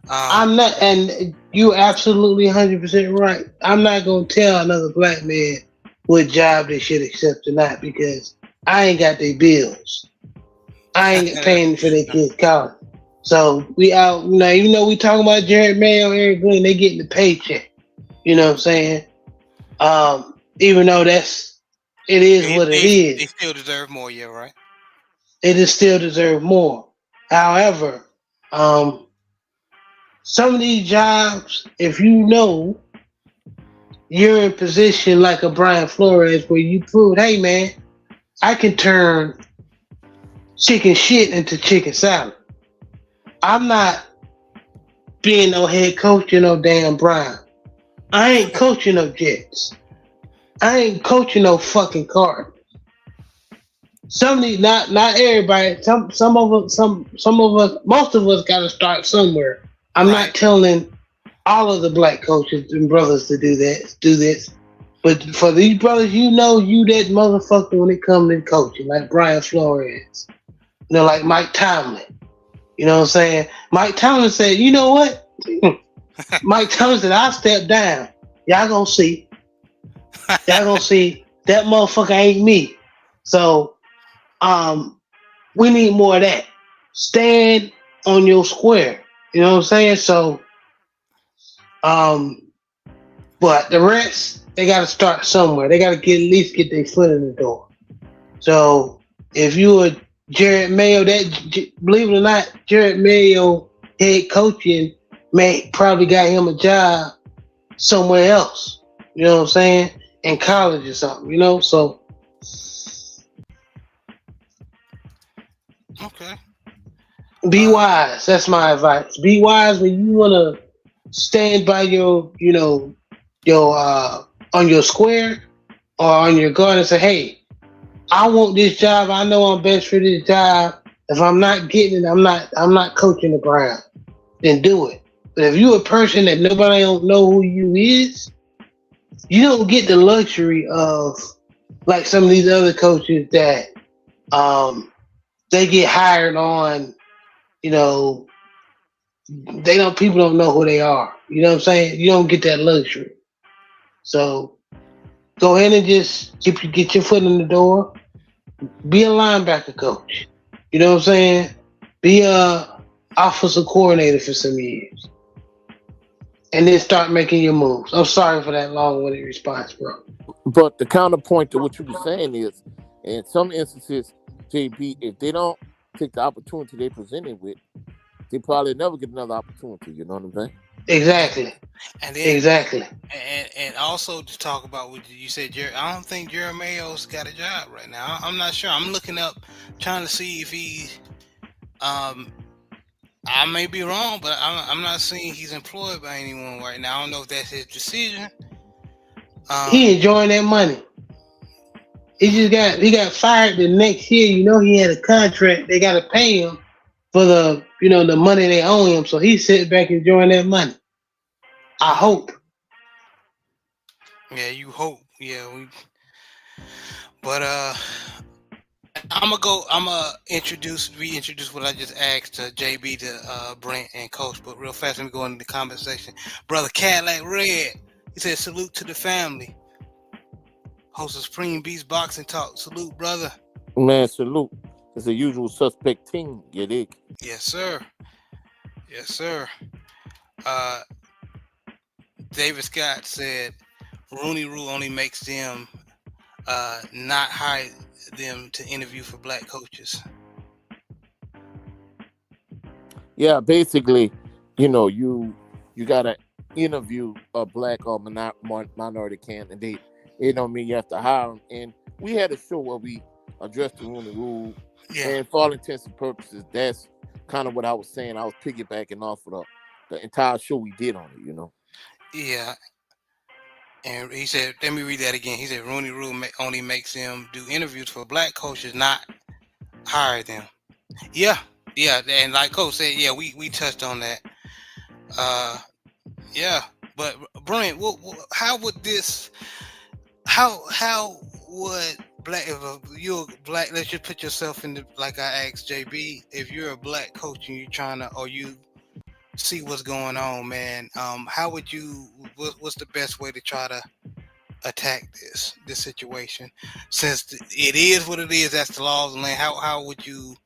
I'm not, and you absolutely 100% right. I'm not gonna tell another black man what job they should accept or not, because I ain't got their bills. I ain't paying for their kids' college. So we out now. We talking about Jared Mayo, Eric Glenn. They getting the paycheck. You know what I'm saying? Even though it is what it is. They still deserve more. Yeah, right. They just still deserve more. However, some of these jobs, if you're in position like a Brian Flores, where you prove, hey man, I can turn chicken shit into chicken salad. I'm not being no head coach in no damn Brian. I ain't coaching no Jets. I ain't coaching no fucking Cardinals. Some of these, not everybody. Some of us, most of us got to start somewhere. I'm not telling all of the black coaches and brothers to do this, but for these brothers, you that motherfucker when it comes to coaching, like Brian Flores, like Mike Tomlin. You know what I'm saying? Mike Tomlin said, you know what? Mike Tomlin said, I'll step down. Y'all gonna see. Y'all gonna see that motherfucker ain't me. So, we need more of that. Stand on your square. You know what I'm saying? So, but the rest, they got to start somewhere. They got to at least get their foot in the door. So, if you were Jared Mayo, believe it or not, Jared Mayo head coaching probably got him a job somewhere else. You know what I'm saying? In college or something. So. Okay. Be wise. That's my advice. Be wise when you wanna stand by your, your on your square or on your guard and say, "Hey, I want this job. I know I'm best for this job. If I'm not getting it, I'm not coaching the ground. Then do it." But if you're a person that nobody don't know who you is, you don't get the luxury of like some of these other coaches that um they get hired on, you know, they don't people don't know who they are. You know what I'm saying? You don't get that luxury. So go ahead and just get your foot in the door. Be a linebacker coach. You know what I'm saying? Be a offensive coordinator for some years. And then start making your moves. I'm sorry for that long-winded response, bro. But the counterpoint to what you were saying is, in some instances, JB, if they don't take the opportunity they presented with, they probably never get another opportunity. You know what I'm saying? Exactly. And then Exactly. and also to talk about what you said, I don't think Jeremiah's got a job right now. I'm not sure. I'm looking up, trying to see if he. I may be wrong, but I'm not seeing he's employed by anyone right now. I don't know if that's his decision. He enjoying that money. He got fired the next year. You know he had a contract. They got to pay him for the money they owe him. So he's sitting back enjoying that money. I hope. Yeah, you hope. Yeah, but I'm gonna reintroduce what I just asked JB to Brent and Coach. But real fast, let me go into the comment section. Brother Cadillac Red, he said, "Salute to the family." Host of Supreme Beast Boxing Talk. Salute, brother. Man, salute. It's a usual suspect team. You dig? Yes, sir. Yes, sir. Uh, David Scott said, "Rooney Rule only makes them not hire them to interview for black coaches." Yeah, basically, you gotta interview a black or minority candidate. It don't mean you have to hire them. And we had a show where we addressed the Rooney Rule, Yeah. and for all intents and purposes, that's kind of what I was saying. I was piggybacking off of the entire show we did on it. Yeah. And he said, let me read that again. He said, Rooney Rule only makes them do interviews for black coaches, not hire them. Yeah. Yeah. And like Coach said, yeah, we touched on that. Yeah. But Brent, how would this, how would black, if you're black, let's just put yourself in the, like I asked JB, if you're a black coach and you're trying to, or you see what's going on, man, how would you, what's the best way to try to attack this situation, since it is what it is, that's the laws of the land? How would you,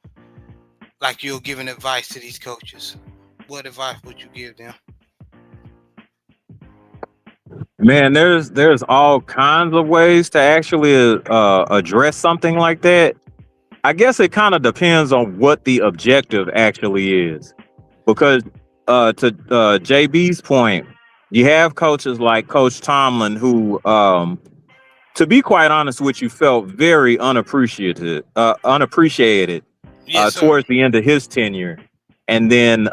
like, you're giving advice to these coaches, what advice would you give them? Man, there's all kinds of ways to actually address something like that. I guess it kind of depends on what the objective actually is, because to JB's point, you have coaches like Coach Tomlin who, to be quite honest with you, felt very unappreciated Yes, sir. towards the end of his tenure. And then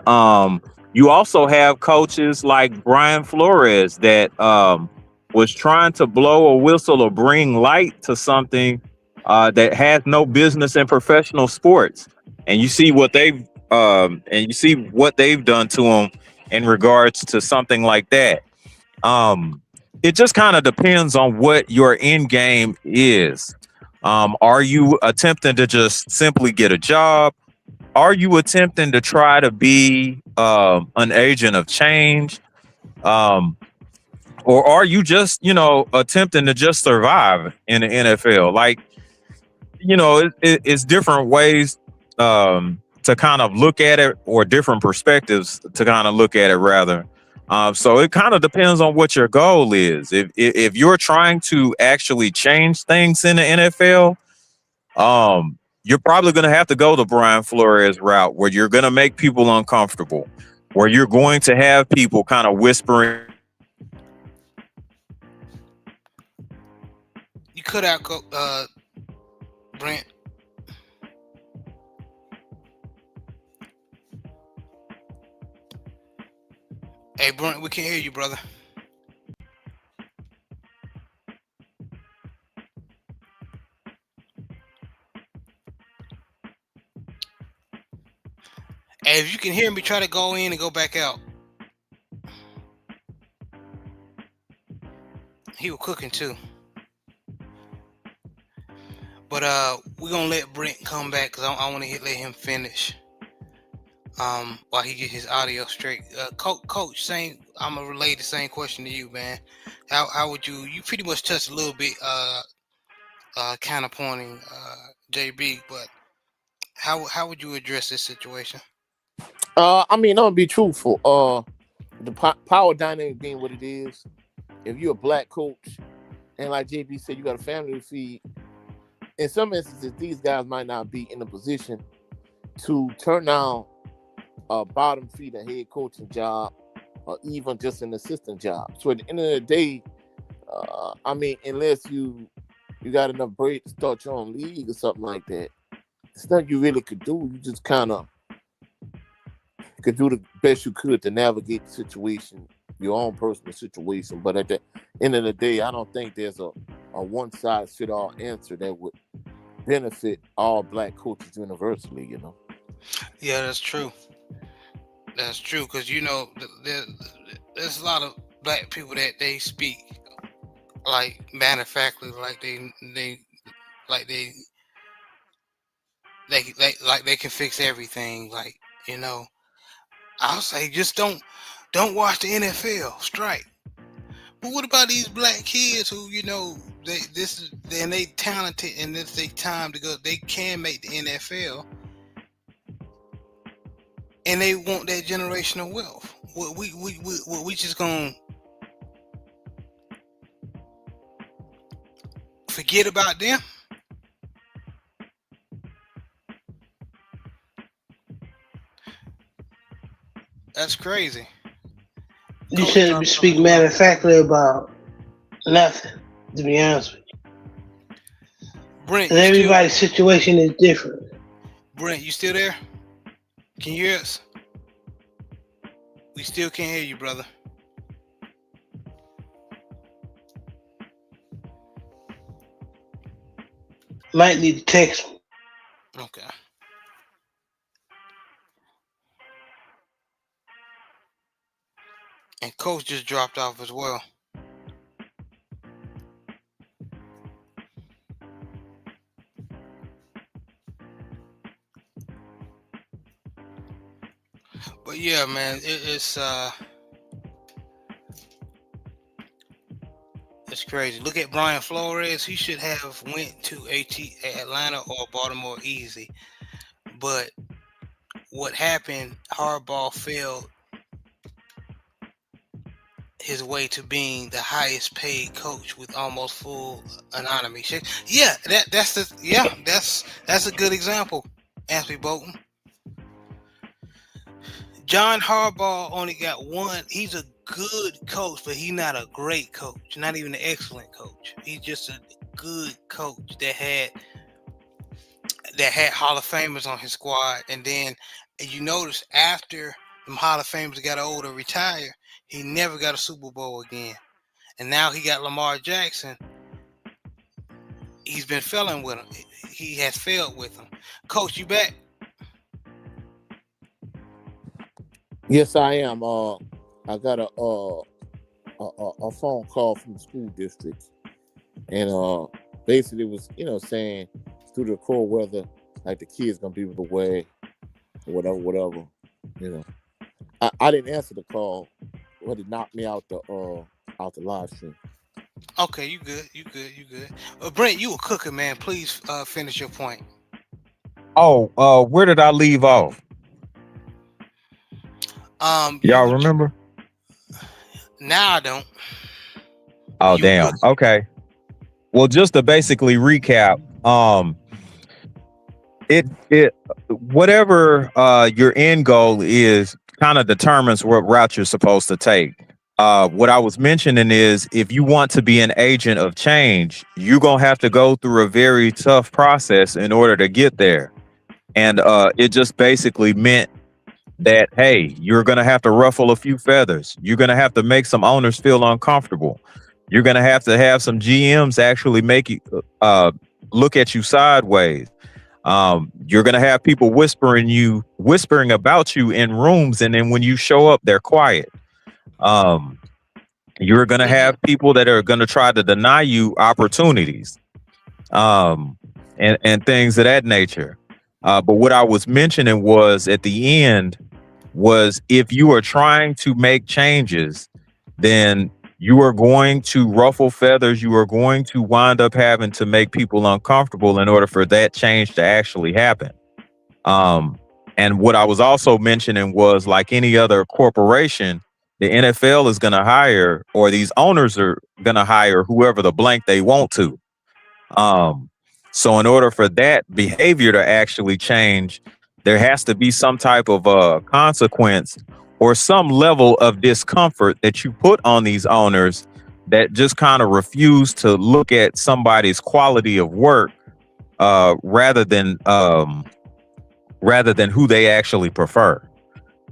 you also have coaches like Brian Flores that was trying to blow a whistle or bring light to something that has no business in professional sports. And you see what they've done to him in regards to something like that. It just kind of depends on what your end game is. Are you attempting to just simply get a job? Are you attempting to try to be an agent of change? Or are you just, attempting to just survive in the NFL? Like, it's different ways to kind of look at it, or different perspectives to kind of look at it, rather. So it kind of depends on what your goal is. If you're trying to actually change things in the NFL, you're probably going to have to go the Brian Flores route, where you're going to make people uncomfortable, where you're going to have people kind of whispering. You cut out, Brent. Hey, Brent, we can hear you, brother. Hey, if you can hear me, try to go in and go back out. He was cooking too. But we're gonna let Brent come back because I want to let him finish. While he get his audio straight. Coach, I'm gonna relay the same question to you, man. How would you pretty much touched a little bit counterpointing JB, but how would you address this situation? I mean, I'm gonna be truthful. The power dynamic being what it is. If you're a black coach, and like JB said, you got a family to feed. In some instances, these guys might not be in a position to turn down a bottom feeder head coaching job, or even just an assistant job. So at the end of the day, I mean, unless you got enough bread to start your own league or something like that, it's nothing you really could do. You just kind of could do the best you could to navigate the situation, your own personal situation. But at the end of the day, I don't think there's a one-size-fit-all answer that would benefit all black coaches universally, you know? Yeah, that's true. That's true, because you know there's a lot of black people that they speak like manufacturers, like they can fix everything. Like, you know, I'll say just don't watch the NFL strike. But what about these black kids who, you know, they talented and it's their time to go, they can make the NFL. And they want that generational wealth. We just gonna forget about them? That's crazy. You shouldn't speak manufacturally about nothing, to be honest with you. Brent, and everybody's situation is different. Brent, you still there? Can you hear us? We still can't hear you, brother. Might need to text me. Okay. And Coach just dropped off as well. But yeah, man, it's crazy. Look at Brian Flores. He should have went to Atlanta or Baltimore easy. But what happened, Harbaugh failed his way to being the highest paid coach with almost full autonomy. Yeah, that's a good example, Anthony Bolton. John Harbaugh only got one. He's a good coach, but he's not a great coach, not even an excellent coach. He's just a good coach that had Hall of Famers on his squad. And then you notice after them Hall of Famers got older, retired, he never got a Super Bowl again. And now he got Lamar Jackson. He's been failing with him. He has failed with him. Coach, you back? Yes, I am. I got a phone call from the school district, and basically it was, saying due to the cold weather, like the kids gonna be able to wear whatever. I didn't answer the call, but it knocked me out the live stream. Okay, you good. Brent, you a cooker, man. Please finish your point. Oh, where did I leave off? Y'all remember? Now I don't. Oh, damn. Okay. Well, just to basically recap, it whatever your end goal is kind of determines what route you're supposed to take. What I was mentioning is if you want to be an agent of change, you're going to have to go through a very tough process in order to get there. And it just basically meant that, hey, you're going to have to ruffle a few feathers. You're going to have to make some owners feel uncomfortable. You're going to have some GMs actually make you look at you sideways. You're going to have people whispering about you in rooms. And then when you show up, they're quiet. You're going to have people that are going to try to deny you opportunities, and things of that nature. But what I was mentioning was at the end was, if you are trying to make changes, then you are going to ruffle feathers. You are going to wind up having to make people uncomfortable in order for that change to actually happen. And what I was also mentioning was, like any other corporation, the NFL is going to hire, or these owners are going to hire whoever the blank they want to. So in order for that behavior to actually change, there has to be some type of consequence or some level of discomfort that you put on these owners that just kind of refuse to look at somebody's quality of work rather than who they actually prefer.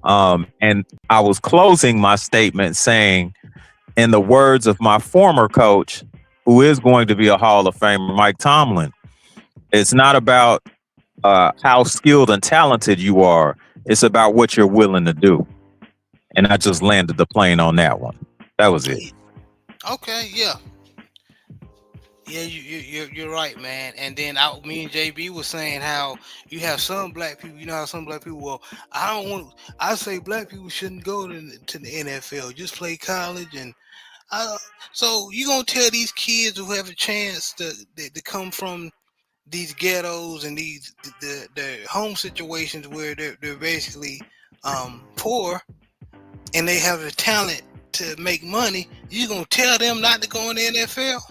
And I was closing my statement saying, in the words of my former coach, who is going to be a Hall of Famer, Mike Tomlin, it's not about how skilled and talented you are. It's about what you're willing to do. And I just landed the plane on that one. That was it. Okay, yeah. Yeah, you're right, man. And then me and JB was saying how you have some black people. You know how some black people. Well, I say black people shouldn't go to the NFL. Just play college, and so you gonna tell these kids who have a chance to come from these ghettos and the home situations where they're basically poor, and they have the talent to make money. You gonna tell them not to go in the NFL?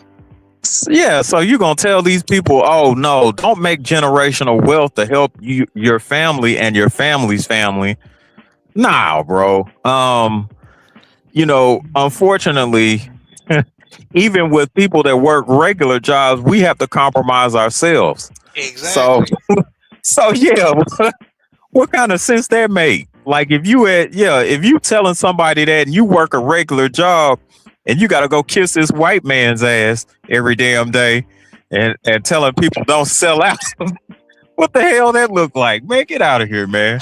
Yeah, so you're gonna tell these people, oh no, don't make generational wealth to help you, your family, and your family's family. Nah, bro. Unfortunately, even with people that work regular jobs, we have to compromise ourselves. Exactly. So yeah, what kind of sense that make? Like, if you telling somebody that and you work a regular job and you got to go kiss this white man's ass every damn day and telling people don't sell out. What the hell that look like? Man, get out of here, man.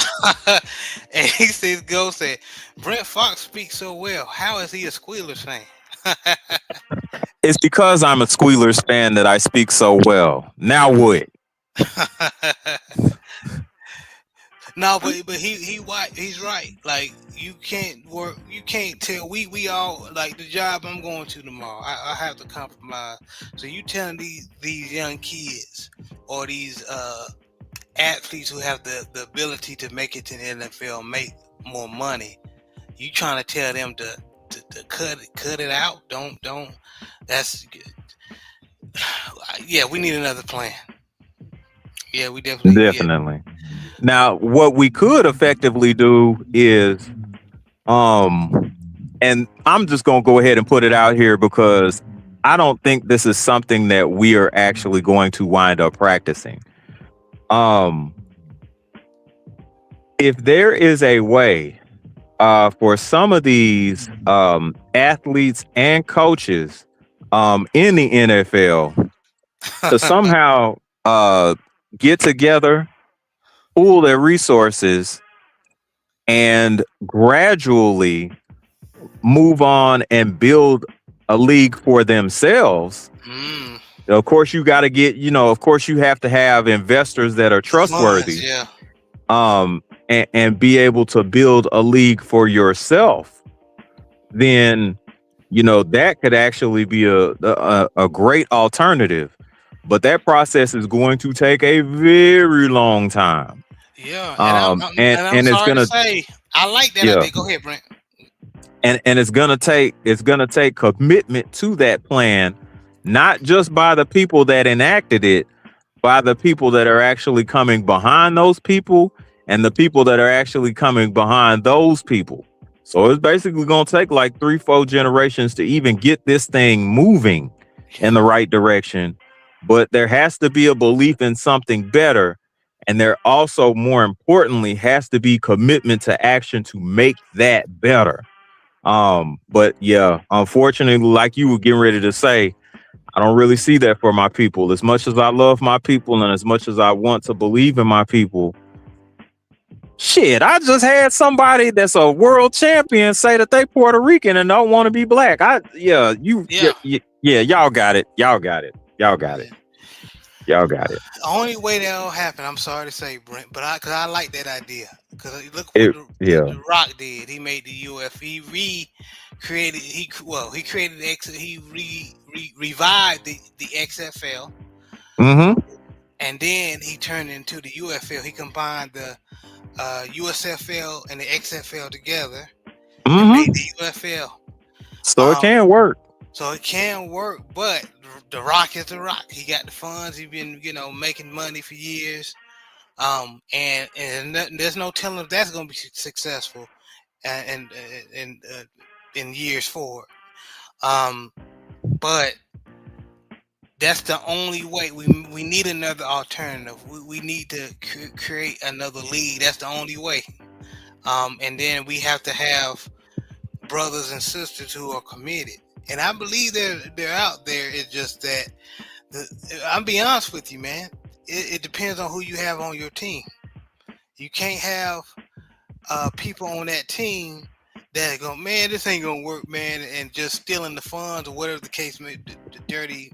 And he says, said, Brent Fox speaks so well. How is he a Squealers fan? It's because I'm a Squealers fan that I speak so well. Now what? No, but he's right. Like, you can't tell. We all, like, the job I'm going to tomorrow, I have to compromise. So you telling these young kids or these athletes who have the ability to make it to the NFL, make more money, you trying to tell them to cut it out? Don't. That's good. Yeah, we need another plan. Yeah, we definitely. Yeah. Now, what we could effectively do is, and I'm just going to go ahead and put it out here because I don't think this is something that we are actually going to wind up practicing. If there is a way for some of these athletes and coaches in the NFL to somehow get together, pool their resources, and gradually move on and build a league for themselves. Of course, you got to get, of course, you have to have investors that are trustworthy. Yeah. And be able to build a league for yourself. Then, that could actually be a great alternative. But that process is going to take a very long time. Yeah, and it's gonna say, I like that. Yeah. Idea. Go ahead, Brent. And it's gonna take commitment to that plan, not just by the people that enacted it, by the people that are actually coming behind those people, and the people that are actually coming behind those people. So it's basically gonna take like 3-4 generations to even get this thing moving in the right direction. But there has to be a belief in something better. And there also, more importantly, has to be commitment to action to make that better. But yeah, unfortunately, like you were getting ready to say, I don't really see that for my people. As much as I love my people and as much as I want to believe in my people, shit, I just had somebody that's a world champion say that they Puerto Rican and don't want to be black. Yeah. Y'all got it. Y'all got it. Y'all got it. Y'all got it. The only way that'll happen, I'm sorry to say, Brent, but because I like that idea. Because look what the Rock did. He made the UF. He recreated. He created the X. He revived the XFL. Mm-hmm. And then he turned into the UFL. He combined the USFL and the XFL together and made the UFL. So it can work. So it can work, but the Rock is the Rock. He got the funds. He's been, making money for years. And there's no telling if that's going to be successful, and in years forward. But that's the only way. We need another alternative. We need to create another league. That's the only way. And then we have to have brothers and sisters who are committed. And I believe they're out there. It's just that I'll be honest with you, man. It depends on who you have on your team. You can't have people on that team that go, man, this ain't gonna work, man, and just stealing the funds or whatever the case may be, the dirty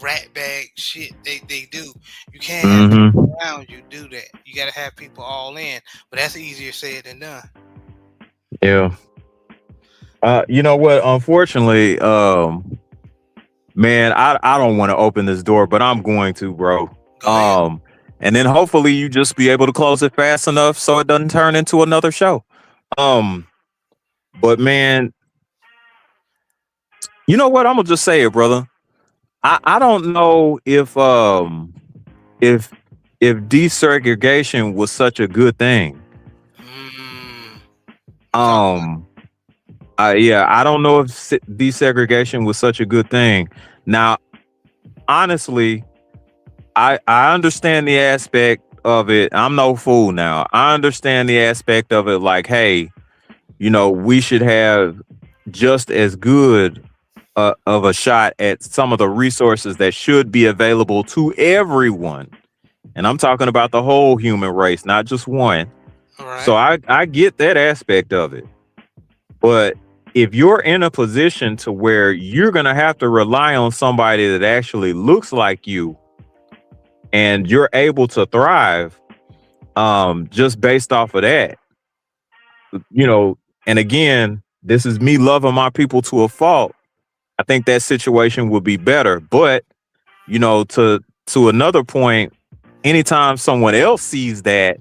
rat bag shit they do. You can't have people around you do that. You gotta have people all in. But that's easier said than done. Yeah. You know what? Unfortunately, man, I don't want to open this door, but I'm going to, bro. And then hopefully you just be able to close it fast enough so it doesn't turn into another show. But man, you know what? I'm gonna just say it, brother. I don't know if desegregation was such a good thing. I don't know if desegregation was such a good thing. Now, honestly, I understand the aspect of it. I'm no fool now. I understand the aspect of it like, hey, we should have just as good of a shot at some of the resources that should be available to everyone. And I'm talking about the whole human race, not just one. Right. So I get that aspect of it. But if you're in a position to where you're going to have to rely on somebody that actually looks like you and you're able to thrive just based off of that, and again, this is me loving my people to a fault. I think that situation would be better. But, to another point, anytime someone else sees that,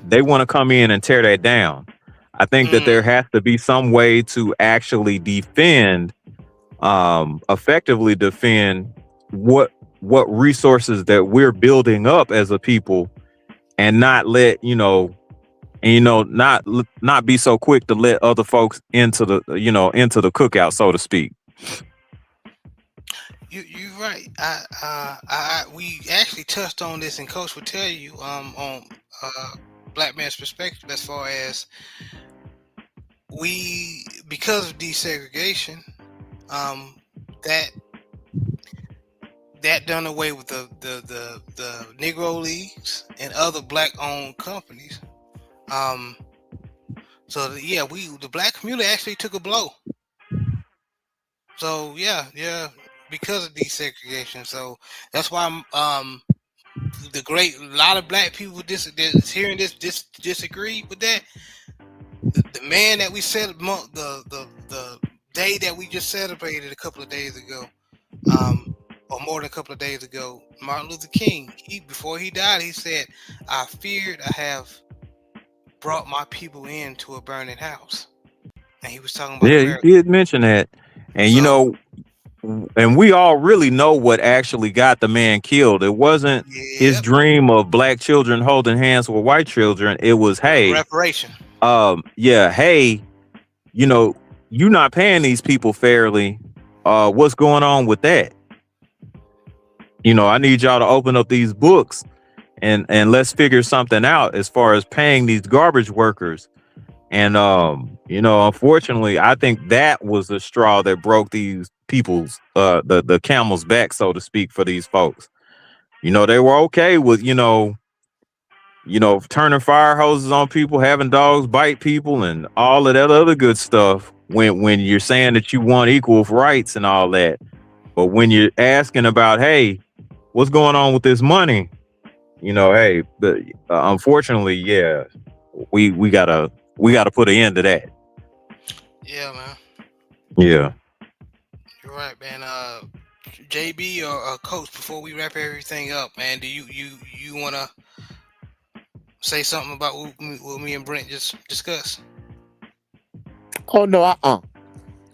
they want to come in and tear that down. I think that there has to be some way to actually effectively defend what resources that we're building up as a people, and not let not be so quick to let other folks into the cookout, so to speak. You're right. We actually touched on this, and Coach would tell you on Black Man's Perspective, as far as because of desegregation, that done away with the Negro Leagues and other black-owned companies. The black community actually took a blow. So yeah, because of desegregation. So that's why a lot of black people hearing this disagree with that. The man that we said the day that we just celebrated a couple of days ago, or more than a couple of days ago, Martin Luther King. Before he died, he said, "I feared I have brought my people into a burning house." And he was talking about America. He did mention that, and and we all really know what actually got the man killed. It wasn't his dream of black children holding hands with white children. It was, hey, reparation. Hey, you're not paying these people fairly. What's going on with that? I need y'all to open up these books and let's figure something out as far as paying these garbage workers. And unfortunately, I think that was the straw that broke these people's the camel's back, so to speak, for these folks. They were okay with turning fire hoses on people, having dogs bite people, and all of that other good stuff. When you're saying that you want equal rights and all that, but when you're asking about, hey, what's going on with this money? Hey, unfortunately, yeah, we gotta put an end to that. Yeah, man. Yeah. You're right, man. JB or Coach, before we wrap everything up, man, do you wanna say something about what me and Brent just discussed? Oh no,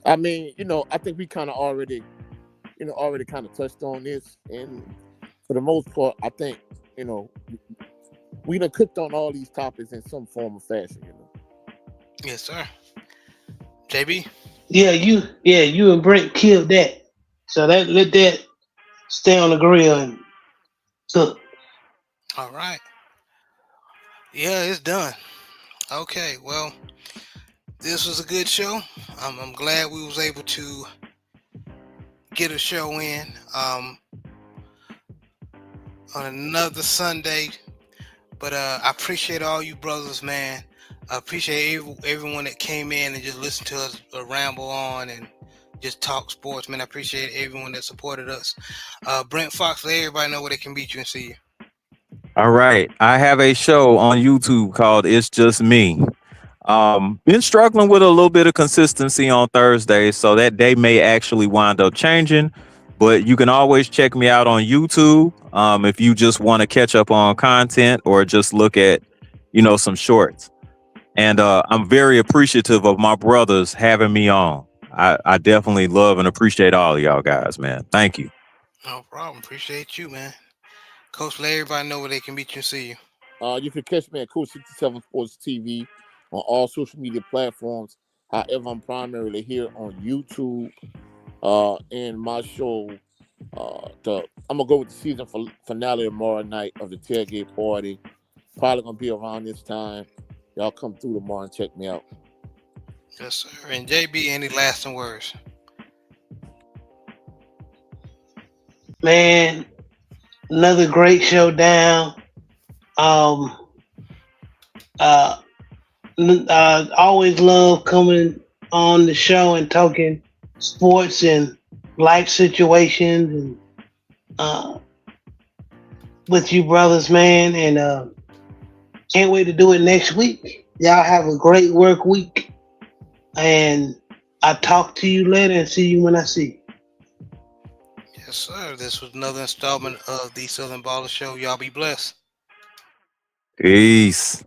I mean, I think we kind of already kind of touched on this, and for the most part, I think, we done cooked on all these topics in some form or fashion. Yes, sir. JB. Yeah, you and Brent killed that. So let that stay on the grill and cook. All right. Yeah, it's done. Okay, well, this was a good show. I'm glad we was able to get a show in on another Sunday. But I appreciate all you brothers, man. I appreciate everyone that came in and just listened to us ramble on and just talk sports, man. I appreciate everyone that supported us. Brent Fox, let everybody know where they can beat you and see you. All right. I have a show on YouTube called It's Just Me. Been struggling with a little bit of consistency on Thursdays, so that day may actually wind up changing. But you can always check me out on YouTube if you just want to catch up on content or just look at, some shorts. And I'm very appreciative of my brothers having me on. I definitely love and appreciate all of y'all guys, man. Thank you. No problem. Appreciate you, man. Coach, let everybody know where they can meet you and see you. You can catch me at Coach 67 Sports TV on all social media platforms. However, I'm primarily here on YouTube. And my show, I'm gonna go with the season finale tomorrow night of the Tailgate Party. Probably gonna be around this time. Y'all come through tomorrow and check me out. Yes, sir. And JB, any lasting words? Man, another great showdown. I always love coming on the show and talking sports and life situations and with you brothers, man. And can't wait to do it next week. Y'all have a great work week. And I'll talk to you later and see you when I see you. Yes, sir. This was another installment of the Southern Baller Show. Y'all be blessed. Peace.